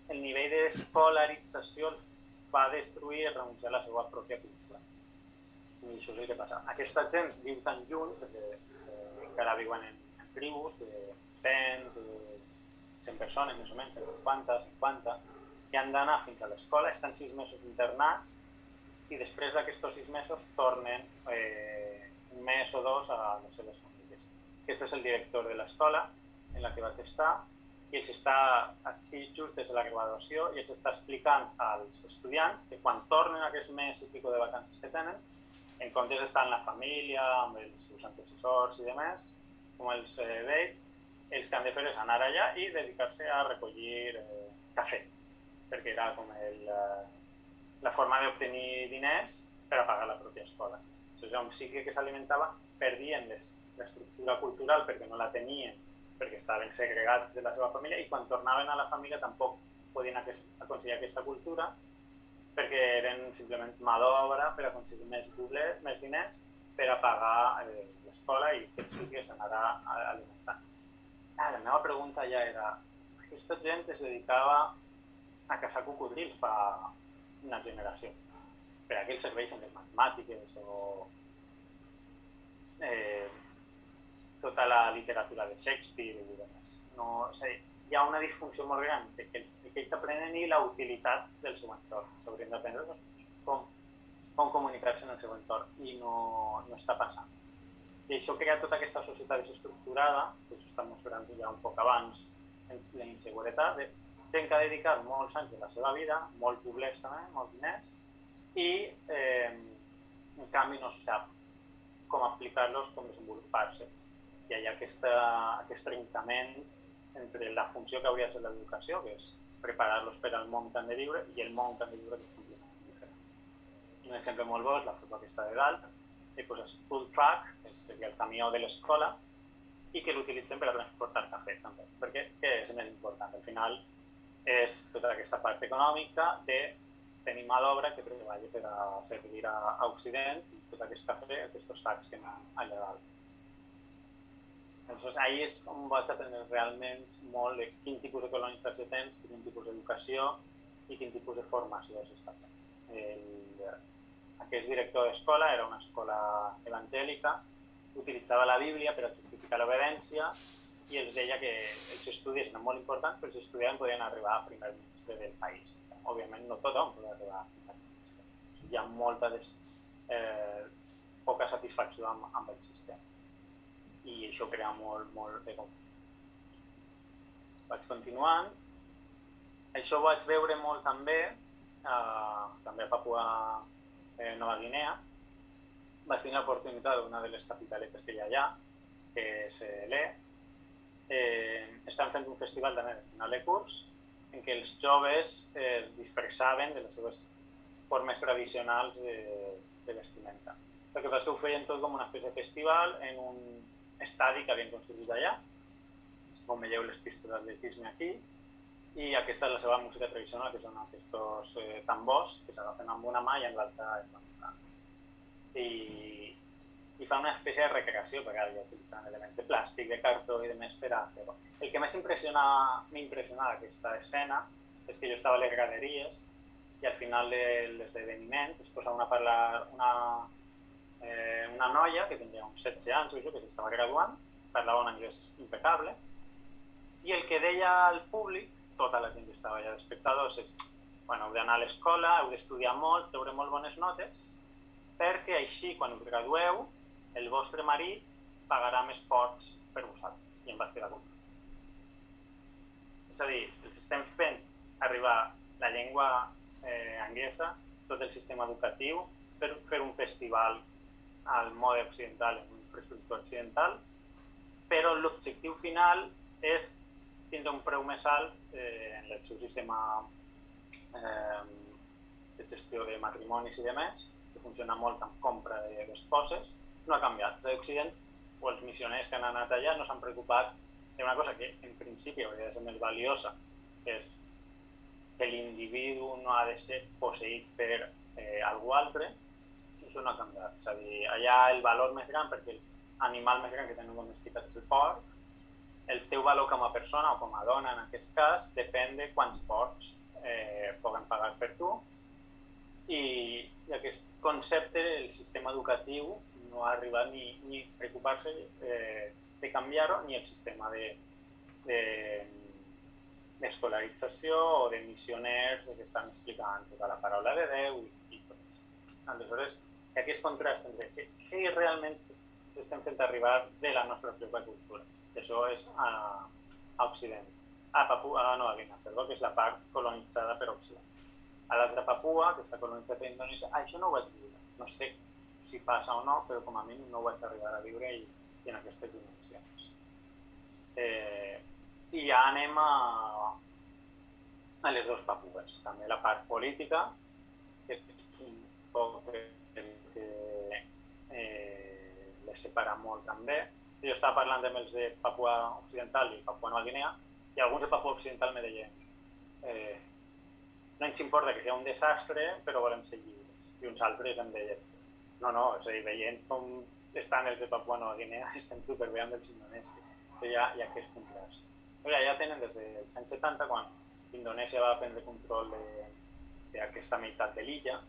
el nivell d'escolarització va destruir i renunciar a la seva pròpia cultura. I això és el que passa. Aquesta gent viu tan lluny, perquè encara viuen en tribus de 100 persones, més o menys, 50, que han d'anar fins a l'escola, estan 6 mesos internats i després d'aquests 6 mesos tornen un mes o 2 a les seves famílies. Aquest és el director de l'escola en la que vaig estar i els està aquí just des de la graduació i els està explicant als estudiants que quan tornen aquest mes i pico de vacances que tenen, en comptes d'estar en la família, amb els seus antecessors i demés, com els d'ells, els que han de fer és anar allà i dedicar-se a recollir cafè, perquè era com la forma d'obtenir diners per a pagar la pròpia escola. Era un cicle que s'alimentava, perdien l'estructura cultural perquè no la tenien, perquè estaven segregats de la seva família i quan tornaven a la família tampoc podien aconseguir aquesta cultura perquè eren simplement mà d'obra per aconseguir més diners per a pagar l'escola i aquest cicle s'anarà alimentant. La meva pregunta ja era, aquesta gent es dedicava a caçar cocodrils fa una generació. Per a què els serveixen les matemàtiques o tota la literatura de Shakespeare i demés. Hi ha una disfunció molt gran que ells aprenen i la utilitat del seu entorn. S'haurien d'aprendre com comunicar-se en el seu entorn i no està passant. I això crea tota aquesta societat desestructurada, que us està mostrant ja un poc abans, la inseguretat, de gent que ha dedicat molts anys de la seva vida, molts doblers també, molts diners, i en canvi no sap com aplicar-los, com desenvolupar-se. I hi ha aquest trencament entre la funció que hauria de ser l'educació, que és preparar-los per al món que han de viure, i el món que han de viure que és completament diferent. Un exemple molt bo és la foto aquesta de dalt, que posa School Truck, que seria el camió de l'escola, i que l'utilitzen per a transportar cafè també, perquè què és més important? Al final és tota aquesta part econòmica de tenir mà d'obra que treballa per a servir a Occident i tot aquest cafè, aquests sacs que anen allà dalt. Llavors, ahir és on vaig aprendre realment molt de quin tipus de colonització tens, quin tipus d'educació i quin tipus de formació s'està fent. Aquest director d'escola era una escola evangèlica, utilitzava la Bíblia per a justificar l'obediència i els deia que els estudis eren molt importants, però els estudiants podien arribar a primer ministre del país. Òbviament no tothom pot arribar a primer ministre. Hi ha molta poca satisfacció amb el sistema. I això crea molt de conflicte. Vaig continuant. Això ho vaig veure molt també a Papua Nova Guinea. Vaig tenir l'oportunitat d'una de les capitaletes que hi ha allà, que és l'E. Estan fent un festival també de final de curs en què els joves es disfressaven de les seves formes tradicionals de vestimenta. El que passa és que ho feien tot com una espècie de festival en un estadi que havien construït allà, com veieu les pistes d'atletisme aquí, i aquesta és la seva música tradicional, que són aquests tambors que s'agafen amb una mà i amb l'altra es van tocant. I fan una espècie de recreació, perquè ara ja utilitzen elements de plàstic, de cartó i de més per a fer-ho. El que més m'impressiona d'aquesta escena és que jo estava a les graderies i al final de l'esdeveniment es posava a parlar una noia que tenia uns 16 anys o això, que s'estava graduant, parlava un anglès impecable, i el que deia al públic, tota la gent que estava allà d'espectadors, és heu d'anar a l'escola, heu d'estudiar molt, treure molt bones notes, perquè així, quan us gradueu, el vostre marit pagarà més porcs per vosaltres i em vaig quedar com. És a dir, els estem fent arribar la llengua anglesa, tot el sistema educatiu, per fer un festival al mode occidental, en una infraestructura occidental, però l'objectiu final és tindre un preu més alt en el seu sistema de gestió de matrimonis i de més, que funciona molt amb compra d'esposes, no ha canviat. És a dir, Occident, o els missioners que han anat allà, no s'han preocupat d'una cosa que en principi hauria de ser més valiosa, que és que l'individu no ha de ser posseït per algú altre, això no ha canviat. És a dir, allà el valor més gran, perquè l'animal més gran que tenen domesticat és el porc, el teu valor com a persona o com a dona, en aquest cas, depèn de quants porcs poden pagar per tu, i aquest concepte, el sistema educatiu, no ha arribat ni a preocupar-se de canviar-ho, ni el sistema d'escolarització o de missioners que estan explicant tota la paraula de Déu i tot això. Aleshores, hi ha aquest contrast entre què realment s'estem fent arribar de la nostra pròpia cultura. Això és a Occident. A Nova Guinea, que és la part colonitzada per Occident. A l'altra Papua, que està colonitzada per Indonèsia, això no ho vaig viure. No sé si passa o no, però com a mínim no ho vaig arribar a viure i en aquestes dimensions. I ja anem a les dues Papues. També la part política, que és un poc el que les separa molt també. Jo estava parlant amb els de Papua Occidental i Papua Nova Guinea, i alguns de Papua Occidental me deien no ens importa que sigui un desastre, però volem ser lliures. I uns altres em deien no, és a dir, veient com estan els de Papua Nova Guinea, estem superbé amb els indonesis. Però hi ha aquest contrast. Ja tenen des dels anys 70, quan Indonèsia va prendre control d'aquesta meitat de l'illa,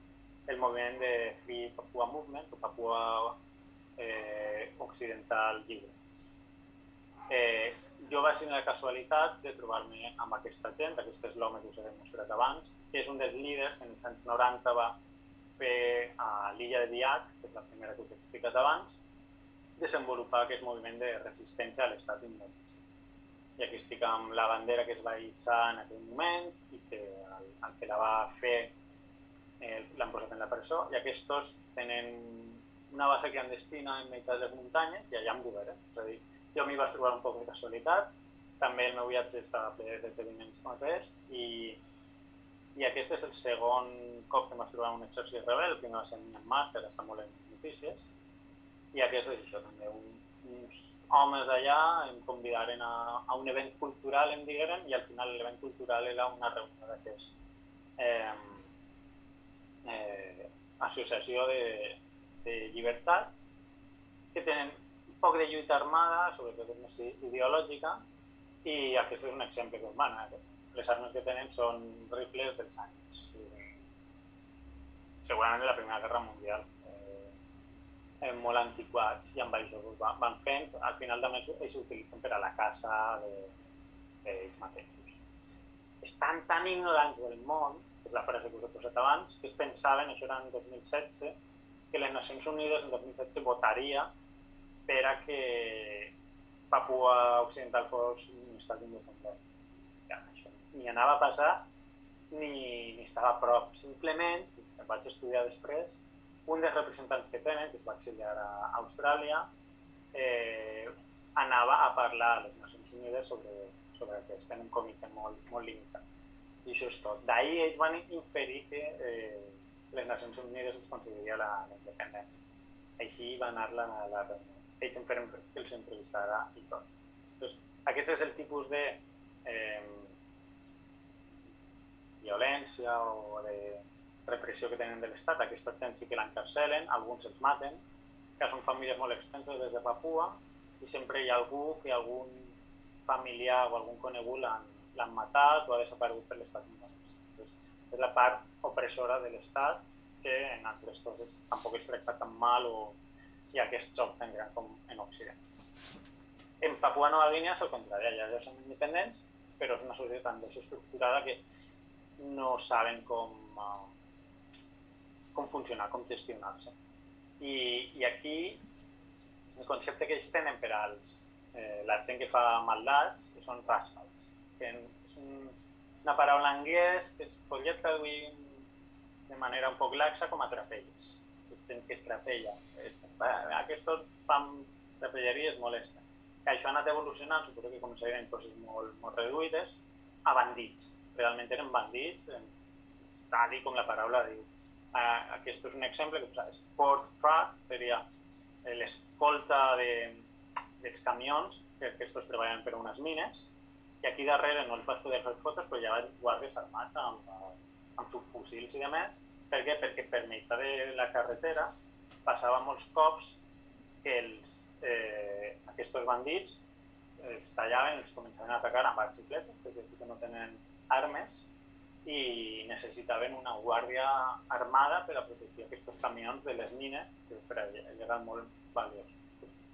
el moviment de Free Papua Movement, o Papua Occidental Lliure. Jo vaig tenir la casualitat de trobar-me amb aquesta gent, aquest és l'home que us he demostrat abans, que és un dels líders que en els anys 90 va fer a l'illa de Biak, que és la primera que us he explicat abans, desenvolupar aquest moviment de resistència a l'estat indonesi. I aquí estic amb la bandera que es va hissar en aquell moment i que el que la va fer l'han posat en la presó, i aquests tenen una base clandestina en meitat de les muntanyes i allà em goveren. És a dir, jo m'hi vaig trobar un poc de casualitat, també el meu viatge estava ple d'esdeveniments com aquest, i aquest és el segon cop que m'has trobat un exèrcit rebel, el primer va ser a Myanmar, que ara està molt en notícies, i aquest és això també, uns homes allà em convidaren a un event cultural, em digueren, i al final l'event cultural era una reunió d'aquesta associació de llibertat, que tenen un poc de lluita armada, sobretot més ideològica, i aquest és un exemple que les armes que tenen són rifles dels anys, segurament de la Primera Guerra Mundial, molt antiquats, i amb això van fent, al final també ells s'utilitzen per a la caça d'ells mateixos. Estan tan ignorants del món, que és la frase que us he posat abans, que es pensaven, això era en 2016, que les Nacions Unides en 2016 votaria per a que Papua Occidental fos un estat independent. Això ni anava a passar ni estava a prop. Simplement, em vaig estudiar després, un dels representants que tenen, que es va exiliar a Austràlia, anava a parlar a les Nacions Unides sobre que tenen un comitè molt limitat. I això és tot. D'ahir ells van inferir que les Nacions Unides els concediria la independència. Així va anar la reunió. Ells em feren que els entrevistara i tot. Doncs, aquest és el tipus de violència o de repressió que tenen de l'Estat. Aquesta gent sí que l'encarcelen, alguns els maten, que són famílies molt extenses des de Papua, i sempre hi ha algun familiar o algun conegut l'han matat o ha desaparegut per l'Estat indonesi. És la part opressora de l'Estat, que en altres coses tampoc es tracta tan mal o hi ha aquest xoc tan gran com en Occident. En Papua Nova Guinea és el contrari, allà ja són independents, però és una societat tan desestructurada que no saben com funcionar, com gestionar-se. I aquí el concepte que ells tenen per als la gent que fa maldats, que són rascals, que és una paraula en anglès que es podria traduir de manera un poc laxa com a trapelles. És gent que es trapella. Aquests fan trapelleria i es molesten. Que això ha anat evolucionant, suposo que començarien en coses molt reduïdes, a bandits. Realment eren bandits, tal com la paraula diu. Aquest és un exemple que Sport Truck seria l'escolta dels camions, que aquests treballen per unes mines, i aquí darrere no els vas poder fer fotos, però hi ha guàrdies armats amb subfusils i demés. Per què? Perquè per meitat de la carretera passava molts cops que aquests bandits els tallaven, els començaven a atacar amb bicicletes, perquè sí que no tenen armes, i necessitaven una guàrdia armada per a protegir aquests camions de les mines, que per a ells eren molt valiosos.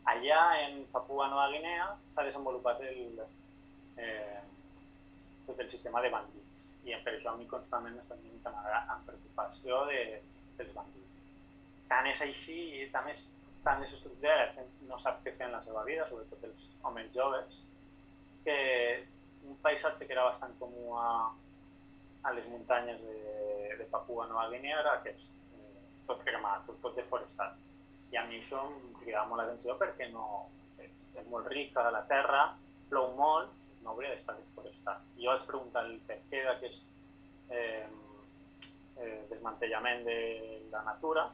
Allà, en Papua Nova Guinea, s'ha desenvolupat tot el sistema de bandits, i per això a mi constantment estem dient amb preocupació dels bandits. Tant és així, tant és estructural, la gent no sap què fer en la seva vida, sobretot els homes joves, que un paisatge que era bastant comú a les muntanyes de Papua Nova Guinea era aquest, tot cremat, tot deforestat. I a mi això em cridava molt l'atenció perquè és molt rica la terra, plou molt, no hauria d'estar deforestat. Jo vaig preguntar el per què d'aquest desmantellament de la natura,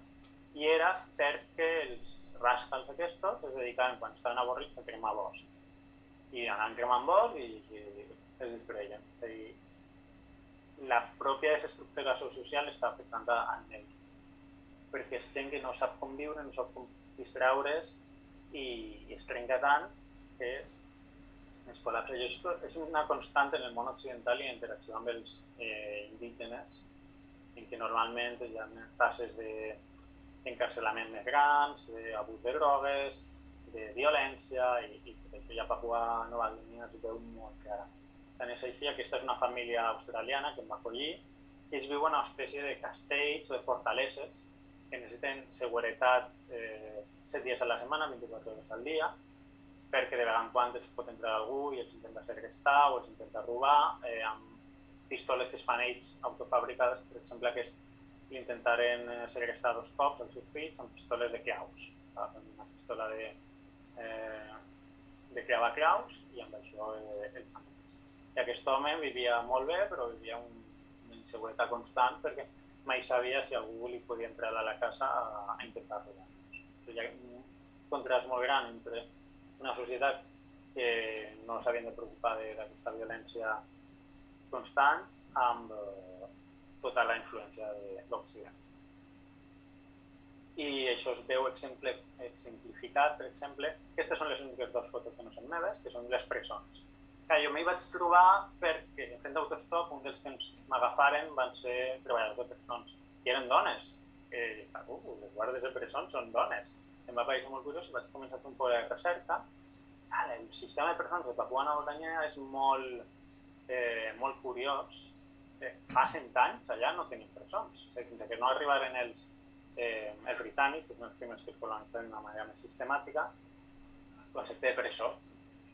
i era perquè els rascals aquests es dedicaven, quan estaven avorrits, a cremar bosc. I anaven cremant bosc i es distreien. És a dir, la pròpia desestructuració social està afectant a ells. Perquè és gent que no sap com viure, no sap com distreure's i es trenca tant que es col·lapsa. És una constant en el món occidental i en interacció amb els indígenes, en què normalment hi ha tasses d'encarcelament més grans, d'abús de drogues, de violència, i per això ja a Papua Nova Guinea es veu molt clara. Tant és així, aquesta és una família australiana que em va acollir, i ells viuen una espècie de castells o de fortaleses que necessiten seguretat 7 dies a la setmana, 24 hores al dia, perquè de vegades en quan els pot entrar algú i els intenta segrestar o els intenta robar, amb pistoles que es fan ells autofabricades. Per exemple, aquest l'intentaren segrestar 2 cops als seus fills amb pistoles de claus. Una pistola de clavar claus i amb això els amics. I aquest home vivia molt bé, però vivia una inseguretat constant perquè mai sabia si algú li podia entrar a la casa a intentar robar. Hi ha un contrast molt gran entre una societat que no s'havien de preocupar d'aquesta violència constant amb tota la influència de l'Occident. I això es veu exemplificat, per exemple, aquestes són les úniques 2 fotos que no són meves, que són les presons. Jo m'hi vaig trobar perquè fent d'autostop un dels que m'agafaren van ser treballadors de presons i eren dones. Les guàrdies de presons són dones. Em va parecer molt curiós i vaig començar a fer un poc de recerca. El sistema de presons de Papua Nova Guinea és molt curiós. Fa 100 anys allà no tenim presons. Fins que no arribaren els britànics, els primers que colonitzen d'una manera més sistemàtica, el concepte de presó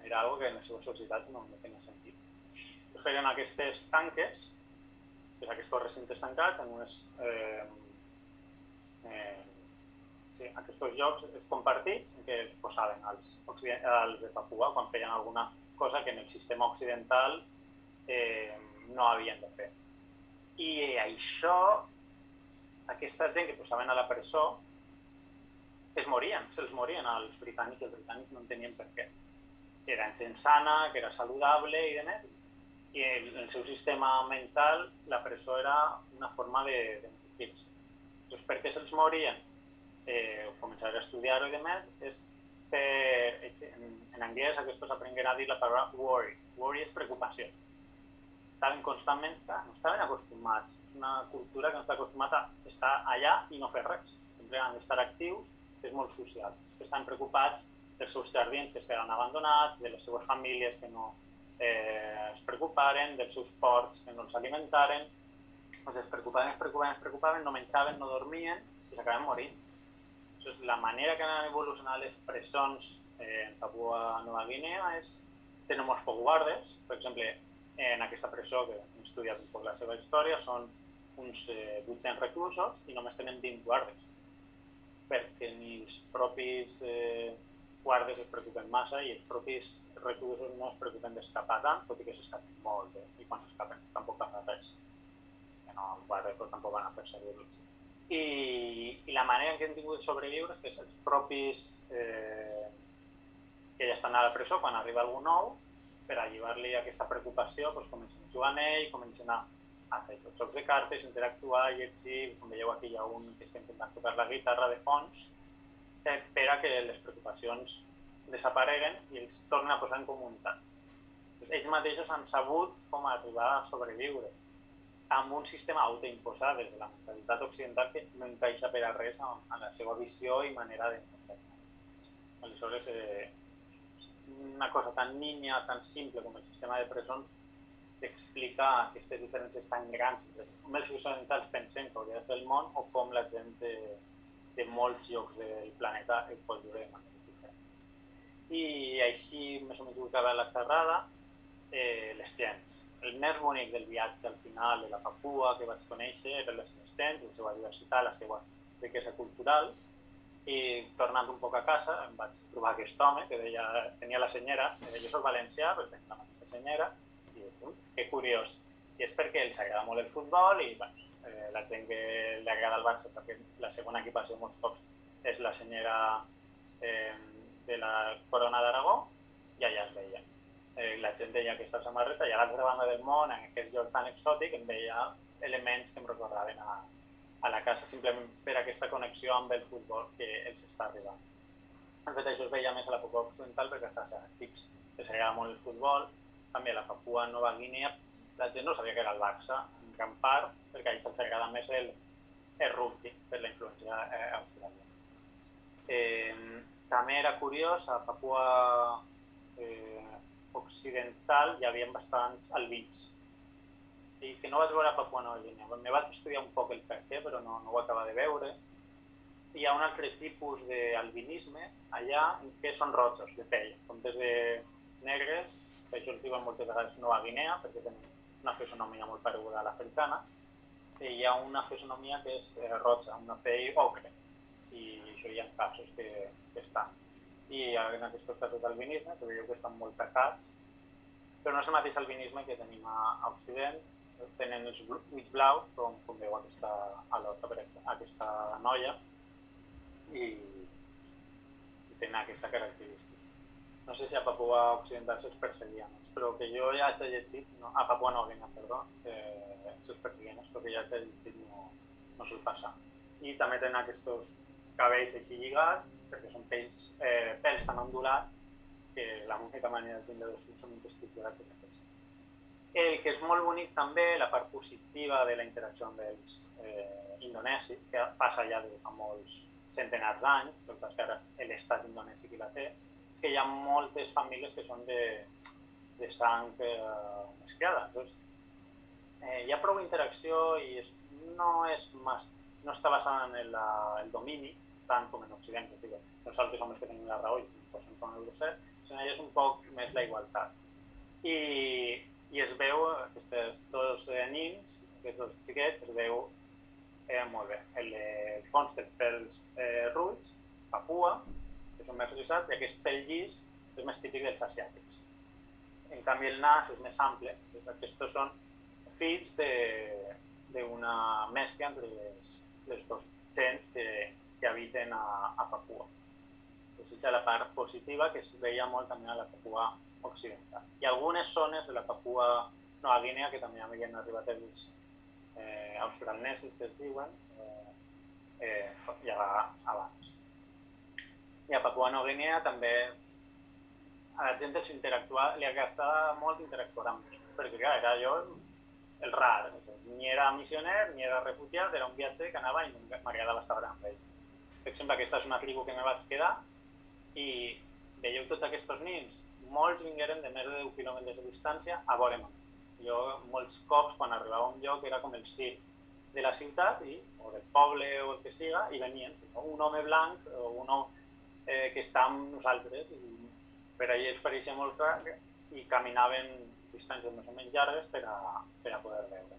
era una cosa que en les seves societats no tenia sentit. Feien aquestes tanques, aquests recintes tancats, en aquests llocs compartits en què els posaven als de Papua quan feien alguna cosa que en el sistema occidental no havien de fer. I això, aquesta gent que posaven a la presó, se'ls morien als britànics i els britànics no entenien per què. Era gent sana, que era saludable i demés, i en el seu sistema mental la presó era una forma d'enriquir-se. Doncs per què se'ls morien o començar a estudiar-ho i demés és en anglès aquests aprengueren a dir la paraula worry. Worry és preocupació. Estaven constantment, no estaven acostumats. És una cultura que no està acostumada a estar allà i no fer res. Sempre han d'estar actius, és molt social. Estan preocupats dels seus jardins que es quedaven abandonats, de les seves famílies que no es preocuparen, dels seus porcs que no els alimentaren. Es preocupaven, no menjaven, no dormien i s'acaben morint. Llavors, la manera que han evolucionat les presons en Papua Nova Guinea tenen molts pocs guardes. Per exemple, en aquesta presó, que hem estudiat un poc la seva història, són uns 800 reclusos i només tenen 20 guardes, perquè ni els propis guardes es preocupen massa i els propis reclusos no es preocupen d'escapar tant, tot i que s'escapen molt, i quan s'escapen tampoc passa res. No, els guardes tampoc van a perseguir-los. I la manera en què han tingut de sobreviure és que els propis que ja estan a la presó, quan arriba algú nou, per allibar-li aquesta preocupació, comencen a jugar amb ell, comencen a fer jocs de cartes, interactuar, llegir. Com veieu, aquí hi ha un que està intentant tocar la guitarra de fons per a que les preocupacions desapareguen i els tornen a posar en comunitat. Ells mateixos han sabut com arribar a sobreviure amb un sistema autoimposat des de la mentalitat occidental que no encaixa per a res en la seva visió i manera d'entendre. Aleshores, una cosa tan nímia, tan simple com el sistema de presons explica aquestes diferències tan grans entre com els occidentals pensem que hauria de ser el món o com la gent de molts llocs del planeta el pot viure de maneres diferents. I així, més o menys, ho acaba la xerrada, les gents. El més bonic del viatge al final de la Papua que vaig conèixer eren les seves gents, la seva diversitat, la seva riquesa cultural. I tornant un poc a casa em vaig trobar aquest home que tenia la senyera, jo soc valencià però tenia la mateixa senyera, i que curiós. I és perquè els agrada molt el futbol i la gent que li agrada el Barça sap que la segona equipació molts cops és la senyera de la Corona d'Aragó i allà es veia. La gent deia aquesta samarreta i a l'altra banda del món, en aquest lloc tan exòtic, em veia elements que em recordaven a la casa, simplement per aquesta connexió amb el futbol que els està arribant. En fet, això es veia més a la Papua Occidental perquè els asiàtics els agrada molt el futbol. També a la Papua Nova Guinea la gent no sabia que era el Barça, en gran part perquè a ells els agrada més el rugby per la influència australiana. També era curiós, a Papua Occidental hi havia bastants albins i que no vaig veure a Papua Nova Guinea. Me vaig estudiar un poc el per què, però no ho acaba de veure. Hi ha un altre tipus d'albinisme allà que són rojos, de pell. En comptes de negres, per això els diuen moltes vegades Nova Guinea, perquè tenen una fisonomia molt pareguda a l'africana, i hi ha una fisonomia que és roja, una pell ocre, i això hi ha casos que estan. I en aquests casos d'albinisme, que veieu que estan molt tacats, però no és el mateix albinisme que tenim a Occident. Tenen els ulls blaus, com veu aquesta noia, i tenen aquesta característica. No sé si a Papua Occidental se'ls perseguia més, però que jo ja haig llegit, a Papua Nova Guinea, perdó, se'ls perseguia més, però que ja haig llegit no se'ls passa. I també tenen aquests cabells així lligats, perquè són pèls tan ondulats que la única manera de tindre són uns estructurats de cabells. El que és molt bonic també, la part positiva de la interacció amb els indonesis, que passa ja de fa molts centenars d'anys, tot i que ara l'estat indonesi qui la té, és que hi ha moltes famílies que són de sang mesclada. Hi ha prou interacció i no està basada en el domini, tant com en Occident, és a dir, nosaltres som els que tenim la raó i posem com el grosser, sinó que és un poc més la igualtat. I es veu, aquests dos nins, aquests dos xiquets, es veu molt bé. El fons té pèls ruigs, Papua, que són més rissats, i aquest pèl llis és més típic dels asiàtics. En canvi, el nas és més ample, aquests són fills d'una mescla entre les dos gens que habiten a Papua. Aquesta és la part positiva que es veia molt també a la Papua Occidental. Hi ha algunes zones de la Papua Nova Guinea que també havien arribat els australnesis, que es diuen, ja abans. I a Papua Nova Guinea també a la gent li agradava molt interactuar amb mi, perquè clar, era jo el rar, ni era missioner ni era refugiat, era un viatger que anava i m'agradava estar amb ells. Per exemple, aquesta és una tribu que me vaig quedar i veieu tots aquests nins, molts vingueren de més de 10 quilòmetres de distància a veure'm. Jo molts cops quan arribava a un lloc era com el circ de la ciutat o del poble o el que siga, i venien un home blanc o un home que està amb nosaltres, i per allà els pareixia molt clar i caminaven distàncies més o menys llargues per a poder veure.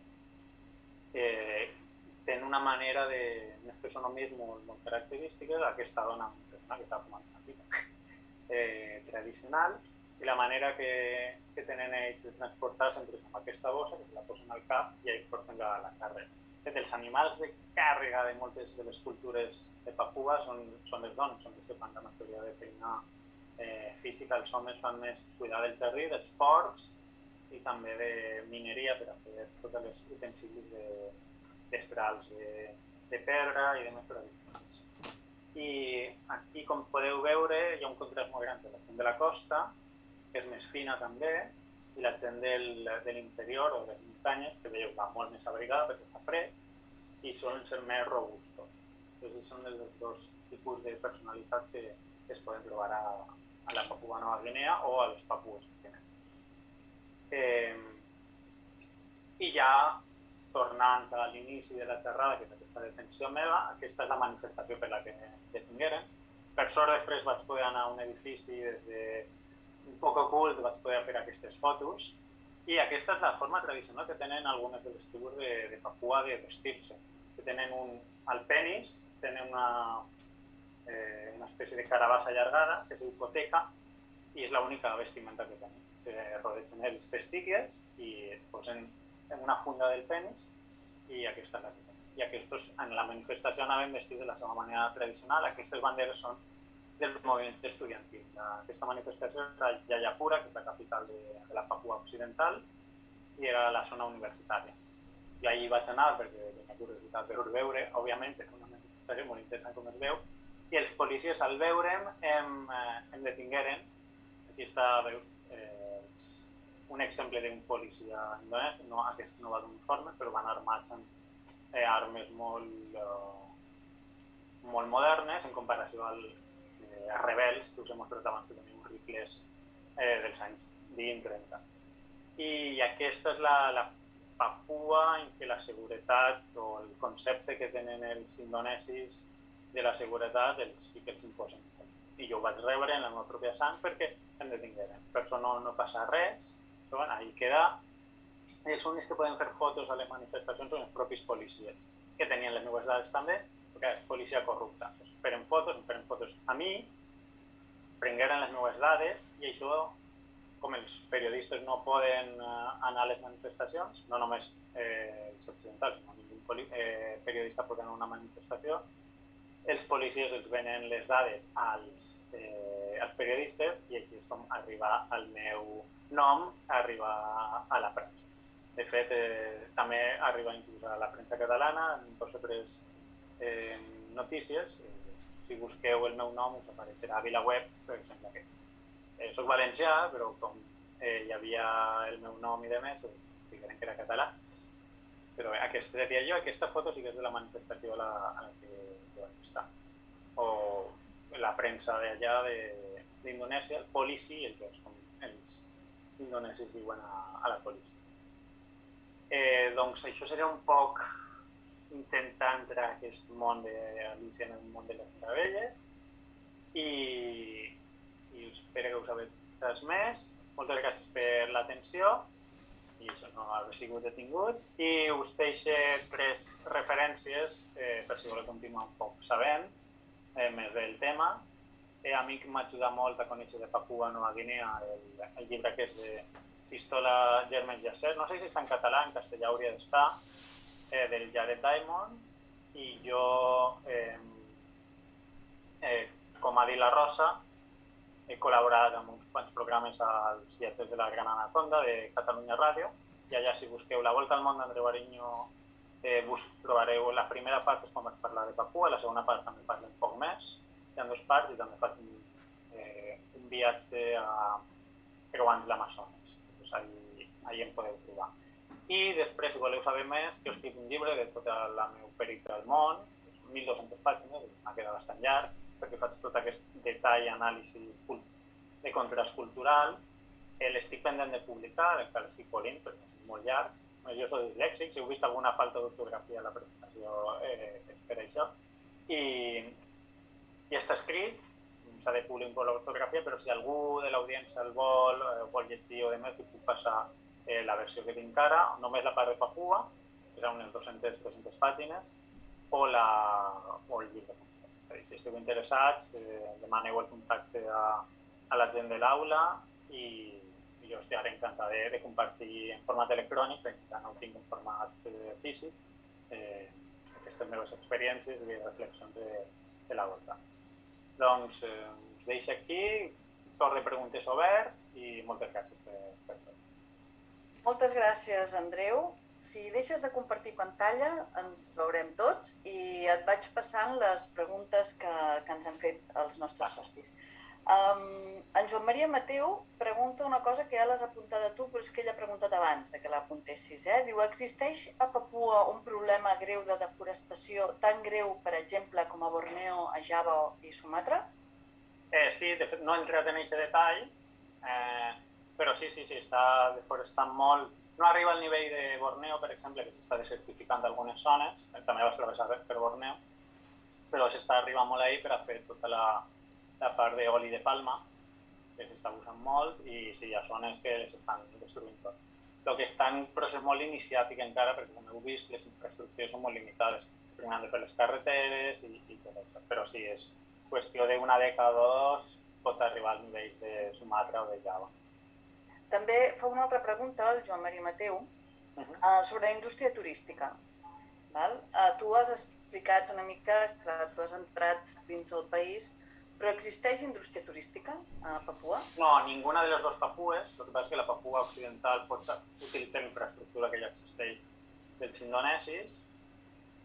Tenen una manera de una fisonomia molt característica d'aquesta dona, que està fumant una pipa tradicional, i la manera que tenen ells de transportar sempre és amb aquesta bossa, que se la posen al cap i ells porten la càrrega. Els animals de càrrega de moltes de les cultures de Papua són les dones, són les que fan la majoria de feina física. Els homes fan més cuidar del jardí, dels porcs i també de mineria per a fer tots els utensilis d'estrals de pedra i de més tradicionals. I aquí, com podeu veure, hi ha un contrast molt gran de la gent de la costa, que és més fina també, i la gent de l'interior o de les muntanyes, que veieu, va molt més abrigada perquè fa fred, i solen ser més robustos. Aquests són els dos tipus de personalitats que es poden trobar a la Papua Nova Guinea o a les Papues en general. I ja, tornant a l'inici de la xerrada, que és aquesta detenció meva, aquesta és la manifestació per la que detingueren. Per sort, després vaig poder anar a un edifici des de un poc ocult, vaig poder fer aquestes fotos, i aquesta és la forma tradicional que tenen algunes de les tribus de Papua de vestir-se, que tenen al penis, tenen una espècie de carabassa allargada, que es diu coteca, i és l'única vestimenta que tenen. Se rodegen els testicles i es posen en una funda del penis, i aquesta és la que tenen. I aquests en la manifestació anaven vestits de la seva manera tradicional. Aquestes banderes són del moviment estudiantil. Aquesta manifestació era a Jayapura, que és la capital de la Papua Occidental, i era la zona universitària. I allí vaig anar perquè tenia curiositat per veure, òbviament, és una manifestació molt interessant com es veu, i els policies al veure'm em detingueren. Aquí està, veus, un exemple d'un policia indonès, aquest no va d'uniforme, però van armats amb armes molt modernes en comparació als rebels, que us he mostrat abans que teniu rifles dels anys 20-30. I aquesta és la Papua en què la seguretat o el concepte que tenen els indonesis de la seguretat sí que els imposen. I jo ho vaig rebre en la meva pròpia sang perquè em detingueren. Per això no passa res, però bueno, ahí queda. I els únics que poden fer fotos a les manifestacions són els propis policies, que tenien les meves dades també, perquè és policia corrupta. Em feren fotos a mi, prengueren les meves dades, i això, com els periodistes no poden anar a les manifestacions, no només els occidentals, sinó ningú periodista pot anar a una manifestació, els policies els venen les dades als periodistes i així és com arribar al meu nom, arribar a la premsa. De fet, també arriba inclús a la premsa catalana, en 2 o 3 notícies. Si busqueu el meu nom us apareixerà a VilaWeb, per exemple. Soc valencià, però com hi havia el meu nom i demés, diguem que era català. Però aquesta seria jo, aquesta foto sí que és de la manifestació a la que vaig estar. O la premsa d'allà d'Indonèsia, el polici, com els indonesis diuen a la policia. Doncs això seria un poc intentar entrar a aquest món d'Alicia en el món de les meravelles i espero que us hagueu entès més. Moltes gràcies per l'atenció i això no ha sigut detingut. I us deixo 3 referències per si voleu continuar un poc sabent més del tema. A mi m'ha ajudat molt a conèixer de Papua Nova Guinea el llibre que és de Pistola Germain Yasser, no sé si està en català, en castellà hauria d'estar, del Jared Diamond, i jo, com ha dit la Rosa, he col·laborat amb uns quants programes als Viatgers de la Gran Anaconda de Catalunya Ràdio, i allà si busqueu La Volta al Món d'Andreu Ariño trobareu la primera part, és quan vaig parlar de Papua, la segona part també parla un poc més, hi ha 2 parts i també faig un viatge creuant l'Amazones, allà em podeu trobar. I després, si voleu saber més, que he escrit un llibre de tot el meu periple al món, 1.200 pàgines, m'ha quedat bastant llarg, perquè faig tot aquest detall i anàlisi de contrast cultural. L'estic pendent de publicar, encara l'estic polint, perquè és molt llarg, jo soc dislèxic, si heu vist alguna falta d'ortografia a la presentació és per això. I està escrit, s'ha de polir un poc l'ortografia, però si algú de l'audiència el vol llegir o demés, puc passar la versió que tinc ara, només la part de Papua, que serà unes 200-300 pàgines, o el llibre. És a dir, si esteu interessats, demaneu el contacte a la gent de l'aula i jo estaré encantat de compartir en format electrònic, perquè ja no ho tinc en format físic, aquestes meves experiències i reflexions de la volta. Doncs us deixo aquí, torn de preguntes obert i moltes gràcies per tot. Moltes gràcies, Andreu. Si deixes de compartir pantalla, ens veurem tots i et vaig passant les preguntes que ens han fet els nostres socis. En Joan Maria Mateu pregunta una cosa que ja l'has apuntat a tu, però és que ell ha preguntat abans que l'apuntessis. Diu, existeix a Papua un problema greu de deforestació tan greu, per exemple, com a Borneo, a Java i Sumatra? Sí, de fet no he entrat en aquest detall, però sí, està deforestant molt. No arriba al nivell de Borneo, per exemple, que s'està desertificant algunes zones, també vas travessar per Borneo, però s'està arribant molt ahir per a fer tota la part d'oli de palma, que s'està usant molt, i sí, hi ha zones que s'estan destruint tot. El que està en procés molt iniciàtic encara, perquè com heu vist, les infraestructures són molt limitades. Primer han de fer les carreteres i tot això, però sí, és qüestió d'una dècada o dos, pot arribar al nivell de Sumatra o de Java. També fa una altra pregunta, el Joan Maria Mateu, sobre la indústria turística. Tu has explicat una mica que tu has entrat dins del país, però existeix indústria turística a Papua? No, ninguna de les dues Papues. El que passa és que la Papua occidental pot utilitzar la infraestructura que ja existeix dels indonesis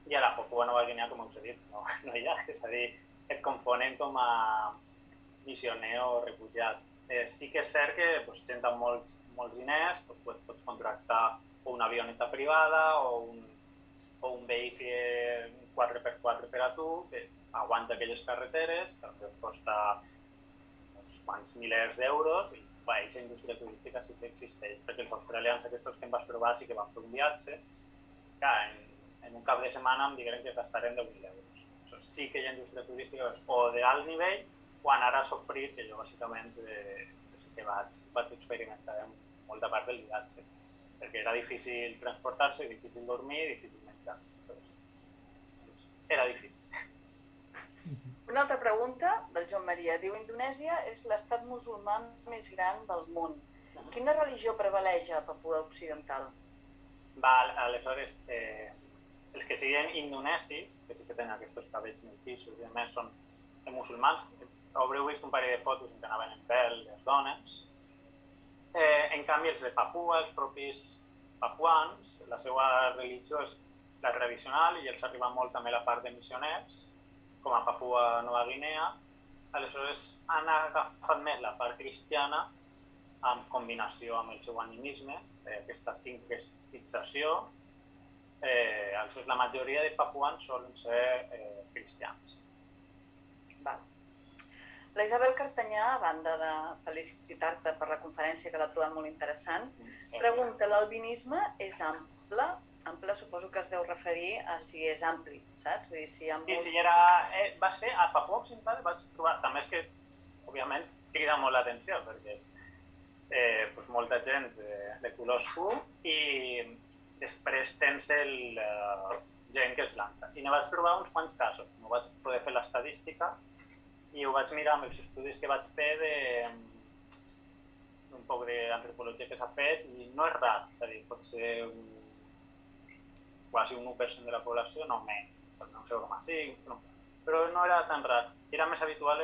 i a la Papua Nova Guinea, com us he dit, no hi ha. És a dir, et confonen com a missioner o refugiat. Sí que és cert que gent amb molts diners pots contractar o una avioneta privada o un vehicle 4x4 per a tu que aguanta aquelles carreteres, que costa uns quants milers d'euros i aquesta indústria turística sí que existeix, perquè els australians aquests que em vas trobar sí que van fer un viatge, en un cap de setmana em digueren que gastarem 10.000 euros. Sí que hi ha indústria turística o d'alt nivell o anar a sofrir, que jo bàsicament sí que vaig experimentar en molta part del viatge, perquè era difícil transportar-se, difícil dormir, difícil menjar. Era difícil. Una altra pregunta del Joan Maria. Diu, Indonèsia és l'estat musulmà més gran del món. Quina religió prevaleix a Papua Occidental? Aleshores, els que siguin indonesis, que sí que tenen aquests cabells mellissos i a més són musulmans, haureu vist un parell de fotos en què anaven en pèl les dones. En canvi, els de Papua, els propis papuans, la seva religió és la tradicional i els arriba molt també la part de missioners, com a Papua Nova Guinea. Aleshores, han agafat més la part cristiana en combinació amb el seu animisme, aquesta sincretització. Aleshores, la majoria de papuans solen ser cristians. La Isabel Cartanyà, a banda de felicitar-te per la conferència, que l'ha trobat molt interessant, pregunta, l'albinisme és ample? Ample suposo que es deu referir a si és ampli, saps? Vull dir, si hi ha molt... Sí, va ser a Papua Occidental, vaig trobar, també és que, òbviament, crida molt l'atenció, perquè és molta gent de color oscur i després tens gent que és blanca. I ne vaig trobar uns quants casos, no vaig poder fer l'estadística, i ho vaig mirar amb els estudis que vaig fer d'un poc d'antropologia que s'ha fet i no és rar, és a dir, pot ser quasi un 1% de la població, no menys, no sé com així, però no era tan rar. Era més habitual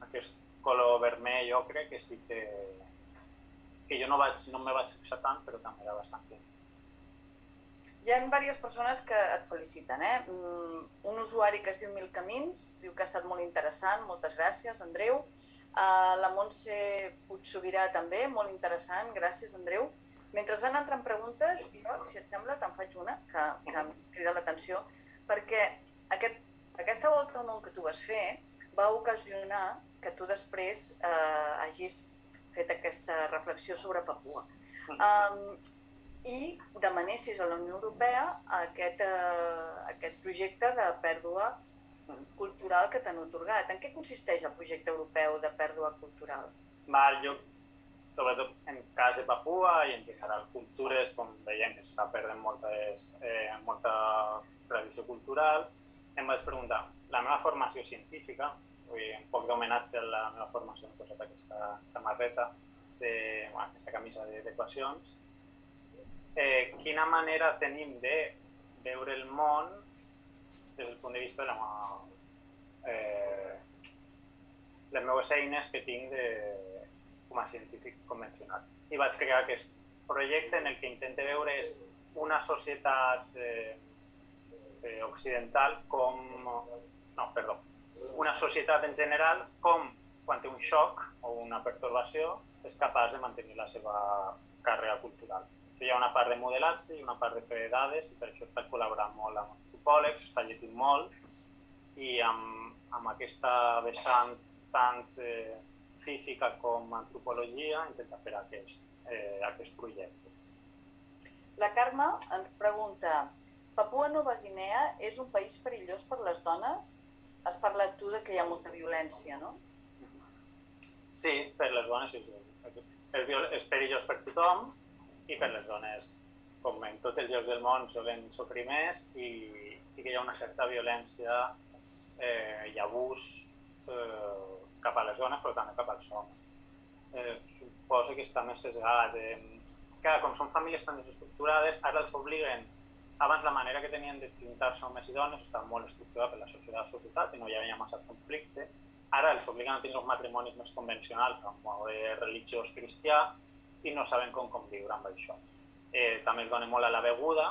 aquest color vermell ocre que sí que jo no me vaig fixar tant, però també era bastant clar. Hi ha diverses persones que et feliciten. Un usuari que es diu Mil Camins, diu que ha estat molt interessant, moltes gràcies, Andreu. La Montse Puigsobirà també, molt interessant, gràcies, Andreu. Mentre van entrant preguntes, jo, si et sembla, te'n faig una que em crida l'atenció, perquè aquesta volta al món que tu vas fer va ocasionar que tu després hagis fet aquesta reflexió sobre Papua. i demanessis a la Unió Europea aquest projecte de pèrdua cultural que t'han atorgat. En què consisteix el projecte europeu de pèrdua cultural? Jo, sobretot en cas de Papua i en general cultures, com veiem que s'està perdent molta tradició cultural, em vaig preguntar, la meva formació científica, un poc d'homenatge a la meva formació, hem posat aquesta samarreta, aquesta camisa d'equacions, quina manera tenim de veure el món des del punt de vista de les meves eines que tinc com a científic convencional. I vaig crear aquest projecte en el que intento veure és una societat occidental una societat en general com quan té un xoc o una pertorbació és capaç de mantenir la seva càrrega cultural. Hi ha una part de modelatge i una part de fer dades i per això està col·laborant molt amb antropòlegs, està llegint molt i amb aquesta vessant tant física com antropologia intenta fer aquest projecte. La Carme ens pregunta, Papua Nova Guinea és un país perillós per les dones? Has parlat tu que hi ha molta violència, no? Sí, per les dones sí. És perillós per tothom i per les dones, com en tots els llocs del món, solen sofrir més i sí que hi ha una certa violència i abús cap a les dones, però també cap als homes. Suposo que està més sesgat. Com són famílies tan desestructurades, ara els obliguen. Abans la manera que tenien de juntar-se homes i dones estava molt estructurada per la societat i no hi havia massa conflicte. Ara els obliguen a tenir els matrimonis més convencionals, amb religiós cristià, i no saben com conviure amb això. També es dona molt a la beguda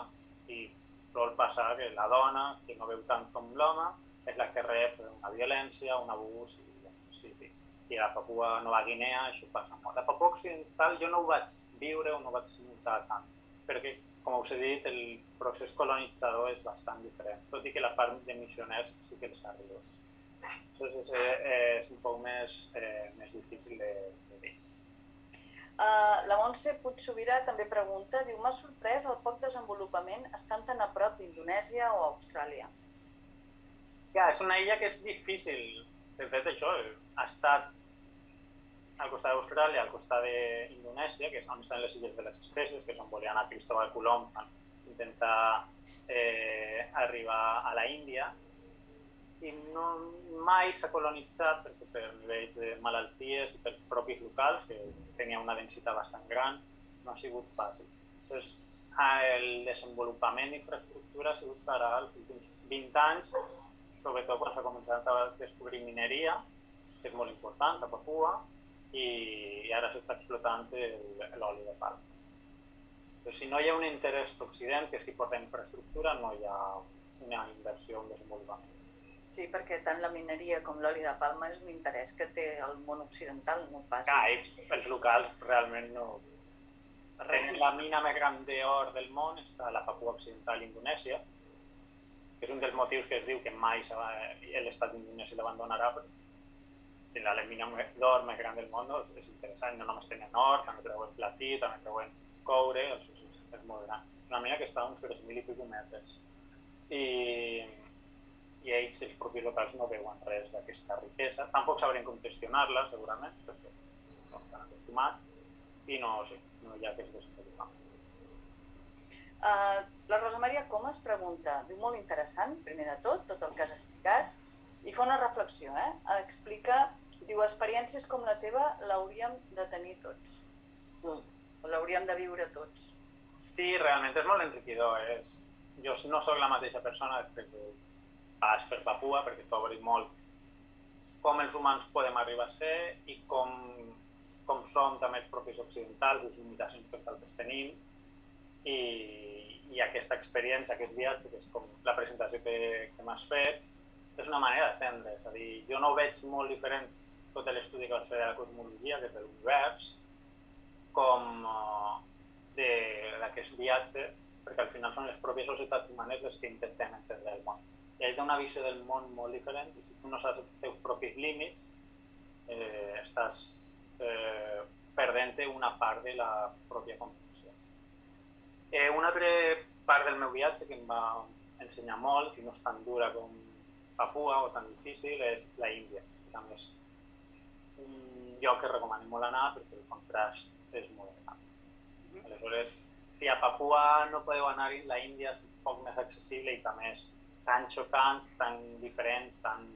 i sol passar que la dona, que no beu tant com l'home, és la que rep una violència, un abús. Sí. I a Papua Nova Guinea això passa molt. A Papua Occidental jo no ho vaig viure o no ho vaig notar tant, perquè, com us he dit, el procés colonitzador és bastant diferent, tot i que la part de missioners sí que els arriba. Entonces és un poc més difícil de dir. La Montse Puig-Sobirà també pregunta, diu, m'ha sorprès el poc desenvolupament estant tan a prop d'Indonèsia o Austràlia. És una illa que és difícil. De fet, això ha estat al costat d'Austràlia, al costat d'Indonèsia, que és on estan les illes de les espècies, que és on volia anar Cristóbal Colom per intentar arribar a la Índia, i mai s'ha colonitzat perquè per nivells de malalties i per propis locals, que tenia una densitat bastant gran, no ha sigut fàcil. Llavors, el desenvolupament d'infraestructura ha sigut ara els últims 20 anys, sobretot quan s'ha començat a descobrir mineria, que és molt important a Papua, i ara s'està explotant l'oli de palma. Però si no hi ha un interès d'Occident, que és qui porta infraestructura, no hi ha una inversió, un desenvolupament. Sí, perquè tant la mineria com l'oli de palma és un interès que té el món occidental, no pas. Els locals realment no. Tenen la mina més gran d'or del món, està a la Papua Occidental i Indonèsia, que és un dels motius que es diu que mai l'estat d'Indonèsia l'abandonarà, perquè la mina d'or més gran del món és interessant, no només tenen or, també treuen platí, també treuen coure, és molt gran. És una mina que està a uns 3.000 i escaig metres. I ells, els propis locals, no veuen res d'aquesta riquesa. Tampoc sabrien com gestionar-la, segurament, perquè no estan acostumats i no hi ha aquest desenvolupament. La Rosa Maria Comas pregunta, diu molt interessant, primer de tot el que has explicat, i fa una reflexió, explica, diu, experiències com la teva l'hauríem de tenir tots, o l'hauríem de viure tots. Sí, realment és molt enriquidor. Jo no soc la mateixa persona després de pas per Papua, perquè t'obri molt com els humans podem arribar a ser i com som també els propis occidentals, les limitacions que nosaltres tenim, i aquesta experiència, aquest viatge, que és com la presentació que m'has fet, és una manera d'entendre. És a dir, jo no veig molt diferent tot l'estudi que vaig fer de la cosmologia, des de l'univers, com d'aquest viatge, perquè al final són les pròpies societats humanes les que intentem entendre el món. I ell té una visió del món molt diferent, i si tu no saps els teus propis límits, estàs perdent una part de la pròpia comprensió. Una altra part del meu viatge que em va ensenyar molt, i no és tan dura com Papua o tan difícil, és la Índia. També és un lloc que recomanem molt anar perquè el contrast és molt gran. Aleshores, si a Papua no podeu anar-hi, la Índia és un poc més accessible i també és tan xocant, tan diferent, tan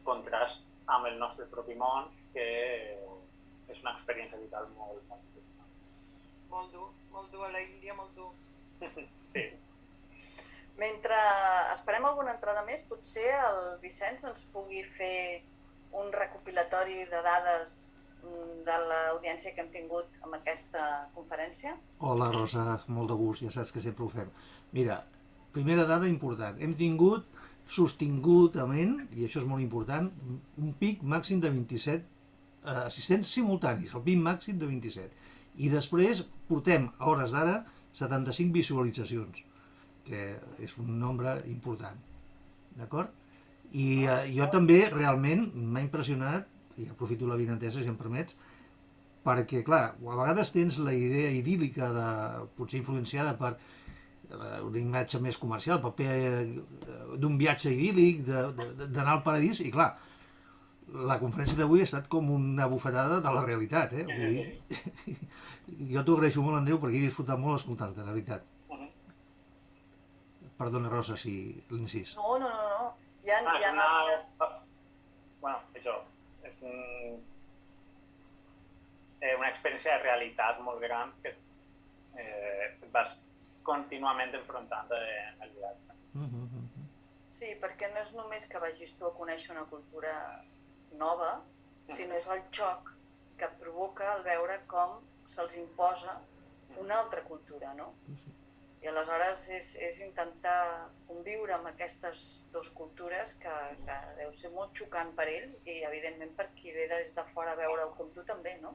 contrast amb el nostre propi món, que és una experiència vital molt important. Molt dur a la Índia, molt dur. Sí. Mentre esperem alguna entrada més, potser el Vicenç ens pugui fer un recopilatori de dades de l'audiència que hem tingut amb aquesta conferència. Hola Rosa, molt de gust, ja saps que sempre ho fem. Mira, primera dada important, hem tingut sostingudament, i això és molt important, un pic màxim de 27 assistents simultanis, el pic màxim de 27. I després portem, a hores d'ara, 75 visualitzacions, que és un nombre important, d'acord? I jo també, realment, m'ha impressionat, i aprofito la vinentesa, si em permets, perquè, clar, a vegades tens la idea idíl·lica, potser influenciada per una imatge més comercial, paper d'un viatge idíl·lic, d'anar al paradís, i clar, la conferència d'avui ha estat com una bufetada de la realitat, eh? Vull dir, jo t'ho agraeixo molt, Andreu, perquè he disfrutat molt escoltant-te, de veritat. Perdona, Rosa, si l'incís. No. Hi ha altres... Bueno, això és una experiència de realitat molt gran que vas contínuament enfrontant en el viatge. Sí, perquè no és només que vagis tu a conèixer una cultura nova, sinó és el xoc que provoca el veure com se'ls imposa una altra cultura, no? I aleshores és intentar conviure amb aquestes dues cultures que deu ser molt xocant per ells i, evidentment, per qui ve des de fora a veure-ho com tu també, no?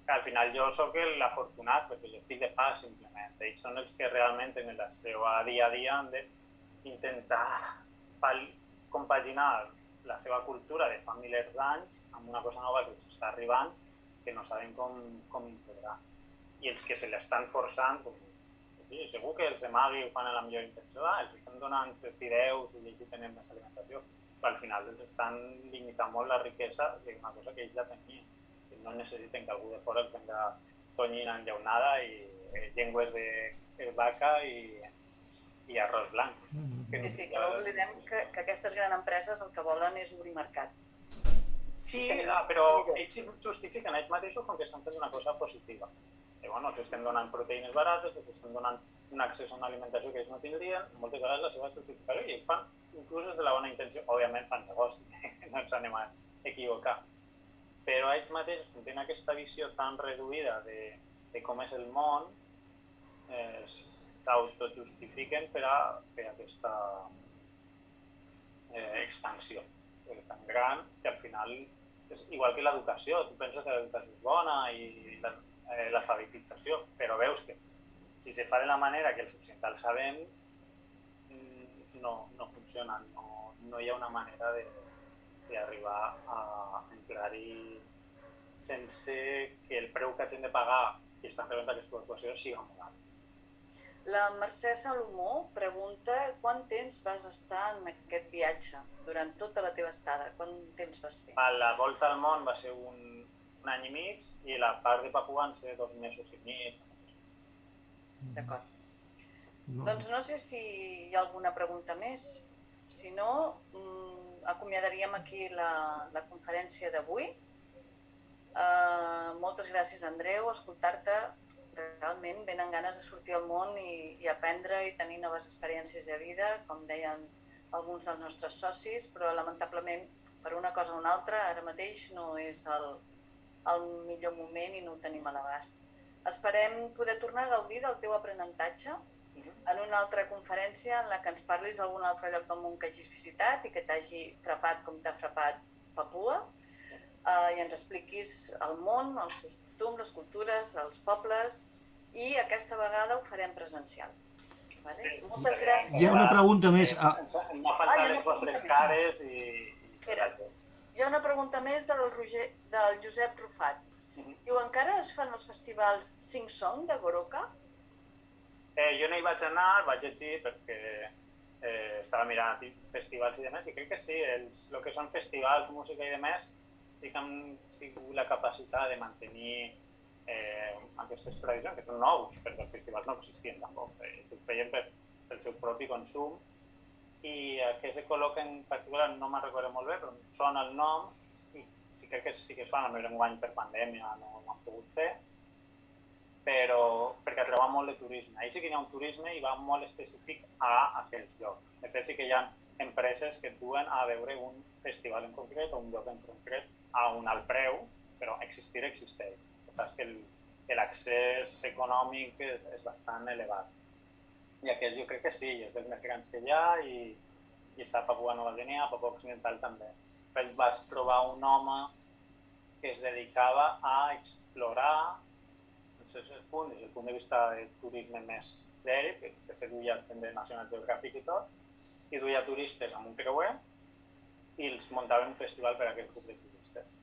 Al final jo sóc l'afortunat, perquè jo estic de pas, simplement. Ells són els que realment en el seu dia a dia han d'intentar compaginar la seva cultura de fa milers d'anys amb una cosa nova que els està arribant que no saben com integrar. I els que se l'estan forçant, sí, segur que els de Magui ho fan amb la millor intenció, els estan donant fideus i ells hi tenen més alimentació, però al final els estan limitant molt la riquesa d'una cosa que ells ja tenien. No necessiten que algú de fora els venga tonyina enllaunada i llengües de vaca i arròs blanc. Sí, que no oblidem que aquestes grans empreses el que volen és obrir mercat. Sí, però ells justifiquen ells mateixos com que estan fent una cosa positiva. Els estem donant proteïnes barates, els estem donant un accés a una alimentació que ells no tindrien, moltes vegades la seva justificació, i ells fan, inclús des de la bona intenció, òbviament fan negoci, no ens anem a equivocar. Però ells mateixos, com tenen aquesta visió tan reduïda de com és el món, s'autojustifiquen per a aquesta expansió tan gran que al final és igual que l'educació. Tu penses que l'educació és bona i l'alfabetització, però veus que si se fa de la manera que els occidentals sabem, no funciona, no hi ha una manera d'arribar a entrar-hi sense que el preu que hagin de pagar i estan rebent aquesta actuació siga molt alt. La Mercè Salomó pregunta quant temps vas estar en aquest viatge durant tota la teva estada? Quant temps vas fer? La volta al món va ser un any i mig i la part de Papua van ser 2 mesos i mig. D'acord. Doncs no sé si hi ha alguna pregunta més. Si no, acomiadaríem aquí la conferència d'avui. Moltes gràcies, Andreu, escoltar-te. Realment venen ganes de sortir al món i aprendre i tenir noves experiències de vida, com deien alguns dels nostres socis, però lamentablement per una cosa o una altra ara mateix no és el millor moment i no ho tenim a l'abast. Esperem poder tornar a gaudir del teu aprenentatge en una altra conferència en la que ens parlis d'algun altre lloc del món que hagis visitat i que t'hagi frapat com t'ha frapat Papua i ens expliquis el món, els seus costums, les cultures, els pobles, i aquesta vegada ho farem presencial. Moltes gràcies. Hi ha una pregunta més. M'ha faltat les vostres cares i... Hi ha una pregunta més del Josep Rufat. Diu, encara es fan els festivals Sing Song de Goroka? Jo no hi vaig anar, vaig llegir perquè estava mirant festivals i demés, i crec que sí, el que són festivals, música i demés, sí que han tingut la capacitat de mantenir aquestes tradicions, que són nous, perquè els festivals no existien tampoc, ells ho feien pel seu propi consum, i aquest Ecoloc en particular no me'n recordo molt bé, però em sona el nom, i sí crec que sí que es fan, a més enguany per pandèmia no han pogut fer, però perquè atreva molt de turisme. Ahir sí que hi ha un turisme i va molt específic a aquells llocs. De fet, sí que hi ha empreses que et duen a veure un festival en concret o un lloc en concret a un alt preu, però existir existeix. El que passa és que l'accés econòmic és bastant elevat. I aquest jo crec que sí, és dels més grans que hi ha i està a Papua Nova Guinea, a Papua Occidental també. Però vas trobar un home que es dedicava a explorar des del punt de vista del turisme més aeri, que de fet duia gent de National Geographic i tot, i duia turistes amb un creuer i els muntaven un festival per a aquest grup de turistes.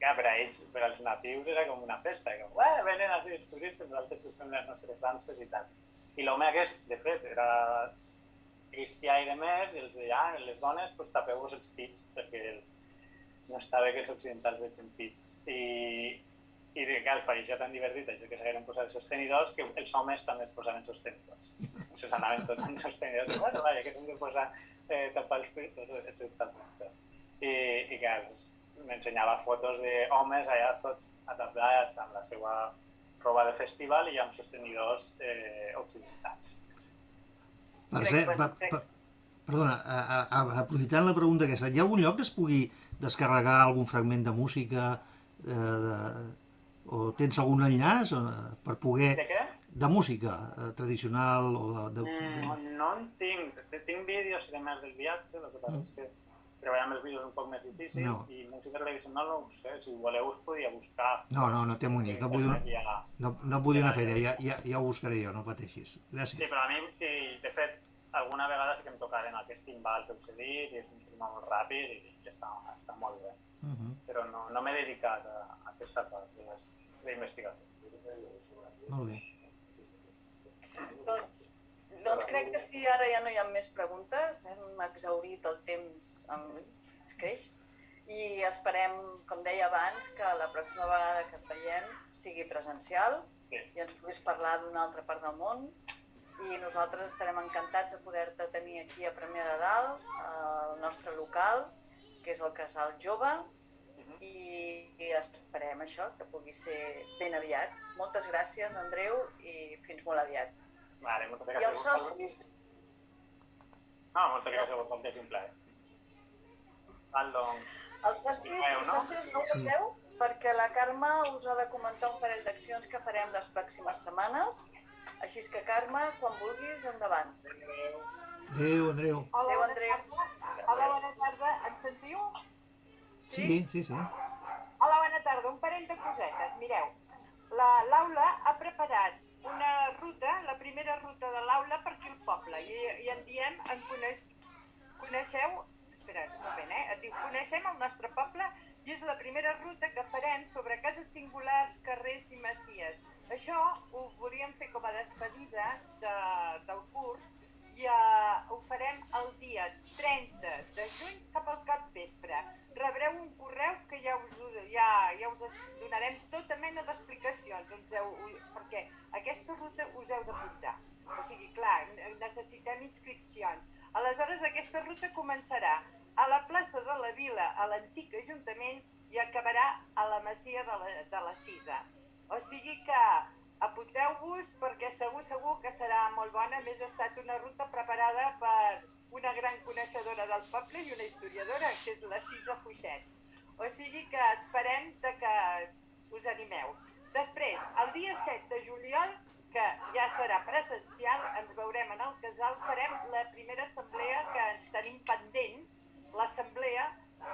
Clar, per a ells, per als natius, era com una festa, que venen així els turistes, nosaltres fem les nostres danses i tal. I l'home aquest, de fet, era cristià i demés, i els deia, les dones, tapeu-vos els pits, perquè no està bé que els occidentals vegin pits. I clar, els pareixia tan divertit això que s'hagueren posat sostenidors que els homes també es posaven sostenidors. Això s'anaven tots amb sostenidors i vaja, que s'han de posar tapar els pits, això està molt. I clar, m'ensenyava fotos d'homes allà tots atapeats amb la seva roba de festival i amb sostenidors occidentals. Perdona, aprofitant la pregunta aquesta, hi ha algun lloc que es pugui descarregar algun fragment de música o tens algun enllaç per poder... De què? De música tradicional o de... No en tinc. Tinc vídeos i demés del viatge, el que passa és que treballar amb els vídeos és un poc més difícil i música tradicional no ho sé, si voleu us podia buscar. No té monis, no vull anar a fer-ho, ja ho buscaré jo, no pateixis. Gràcies. Sí, però a mi, de fet, alguna vegada sí que em tocaven aquest timbal que us he dit i és un ritme molt ràpid i està molt bé. Però no m'he dedicat a aquesta part d'investigació. Molt bé. Doncs crec que si ara ja no hi ha més preguntes, hem exhaurit el temps amb Scratch i esperem, com deia abans, que la pròxima vegada que et veiem sigui presencial i ens puguis parlar d'una altra part del món i nosaltres estarem encantats de poder-te tenir aquí a Premià de Dalt, al nostre local, que és el Casal Jove, i esperem això, que pugui ser ben aviat. Moltes gràcies, Andreu, i fins molt aviat. Vale, moltes gràcies. I els socis? Moltes gràcies a vosaltres, que és un plaer. Els socis no ho sabeu, perquè la Carme us ha de comentar un parell d'accions que farem les pròximes setmanes. Així que, Carme, quan vulguis, endavant. Adéu, Andreu. Adéu, Andreu. Hola, bona tarda. Em sentiu? Sí. Hola, bona tarda. Un parell de cosetes. Mireu, l'aula ha preparat una ruta, la primera ruta de l'aula per aquí al poble. I en diem, coneixeu... Espera't un moment, et diu, coneixem el nostre poble i és la primera ruta que farem sobre cases singulars, carrers i masies. Això ho volíem fer com a despedida del curs i ho farem el dia 30 de juny cap al capvespre. Rebreu un correu que ja us donarem tota mena d'explicacions, perquè aquesta ruta us heu d'apuntar. O sigui, clar, necessitem inscripcions. Aleshores, aquesta ruta començarà a la plaça de la Vila, a l'antic Ajuntament, i acabarà a la masia de la Cisa. O sigui que apunteu-vos perquè segur que serà molt bona. A més, ha estat una ruta preparada per una gran coneixedora del poble i una historiadora, que és la Cisa Fuixet. O sigui que esperem que us animeu. Després, el dia 7 de juliol, que ja serà presencial, ens veurem en el casal, farem la primera assemblea que tenim pendent, l'assemblea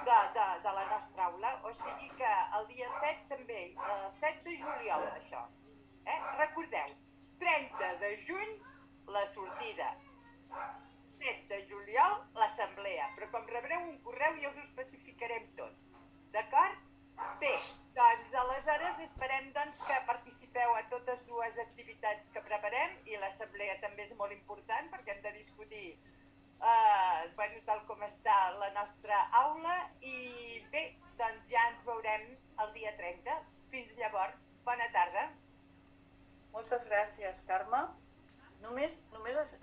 de la nostra aula. O sigui que el dia 7 també, el 7 de juliol, això. Recordeu, 30 de juny la sortida, 7 de juliol l'assemblea, però com rebreu un correu ja us ho especificarem tot, d'acord? Bé, doncs aleshores esperem que participeu a totes dues activitats que preparem i l'assemblea tal com està la nostra aula i bé, doncs ja ens veurem el dia 30. Fins llavors, bona tarda. Moltes gràcies, Carme. Només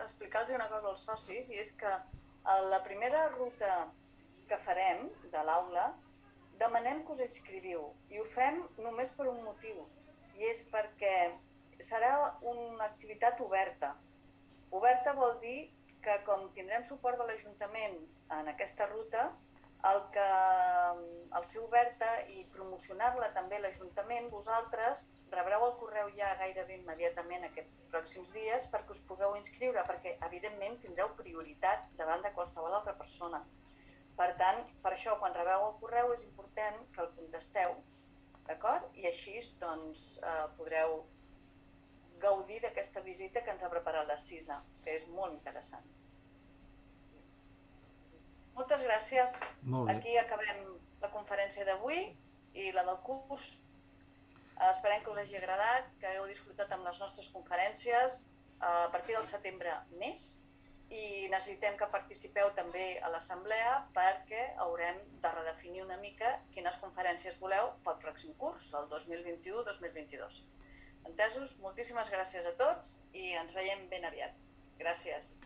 explicar-los una cosa als socis, i és que a la primera ruta que farem de l'aula demanem que us inscriviu, i ho fem només per un motiu, i és perquè serà una activitat oberta. Oberta vol dir que com tindrem suport de l'Ajuntament en aquesta ruta, al ser oberta i promocionar-la també l'Ajuntament, vosaltres rebreu el correu ja gairebé immediatament aquests pròxims dies perquè us pugueu inscriure, perquè evidentment tindreu prioritat davant de qualsevol altra persona. Per tant, per això, quan rebeu el correu és important que el contesteu, d'acord? I així doncs, podreu gaudir d'aquesta visita que ens ha preparat la CISA, que és molt interessant. Moltes gràcies. Aquí acabem la conferència d'avui i la del curs. Esperem que us hagi agradat, que heu disfrutat amb les nostres conferències. A partir del setembre més, i necessitem que participeu també a l'assemblea perquè haurem de redefinir una mica quines conferències voleu pel pròxim curs, el 2021-2022. Entesos? Moltíssimes gràcies a tots i ens veiem ben aviat. Gràcies.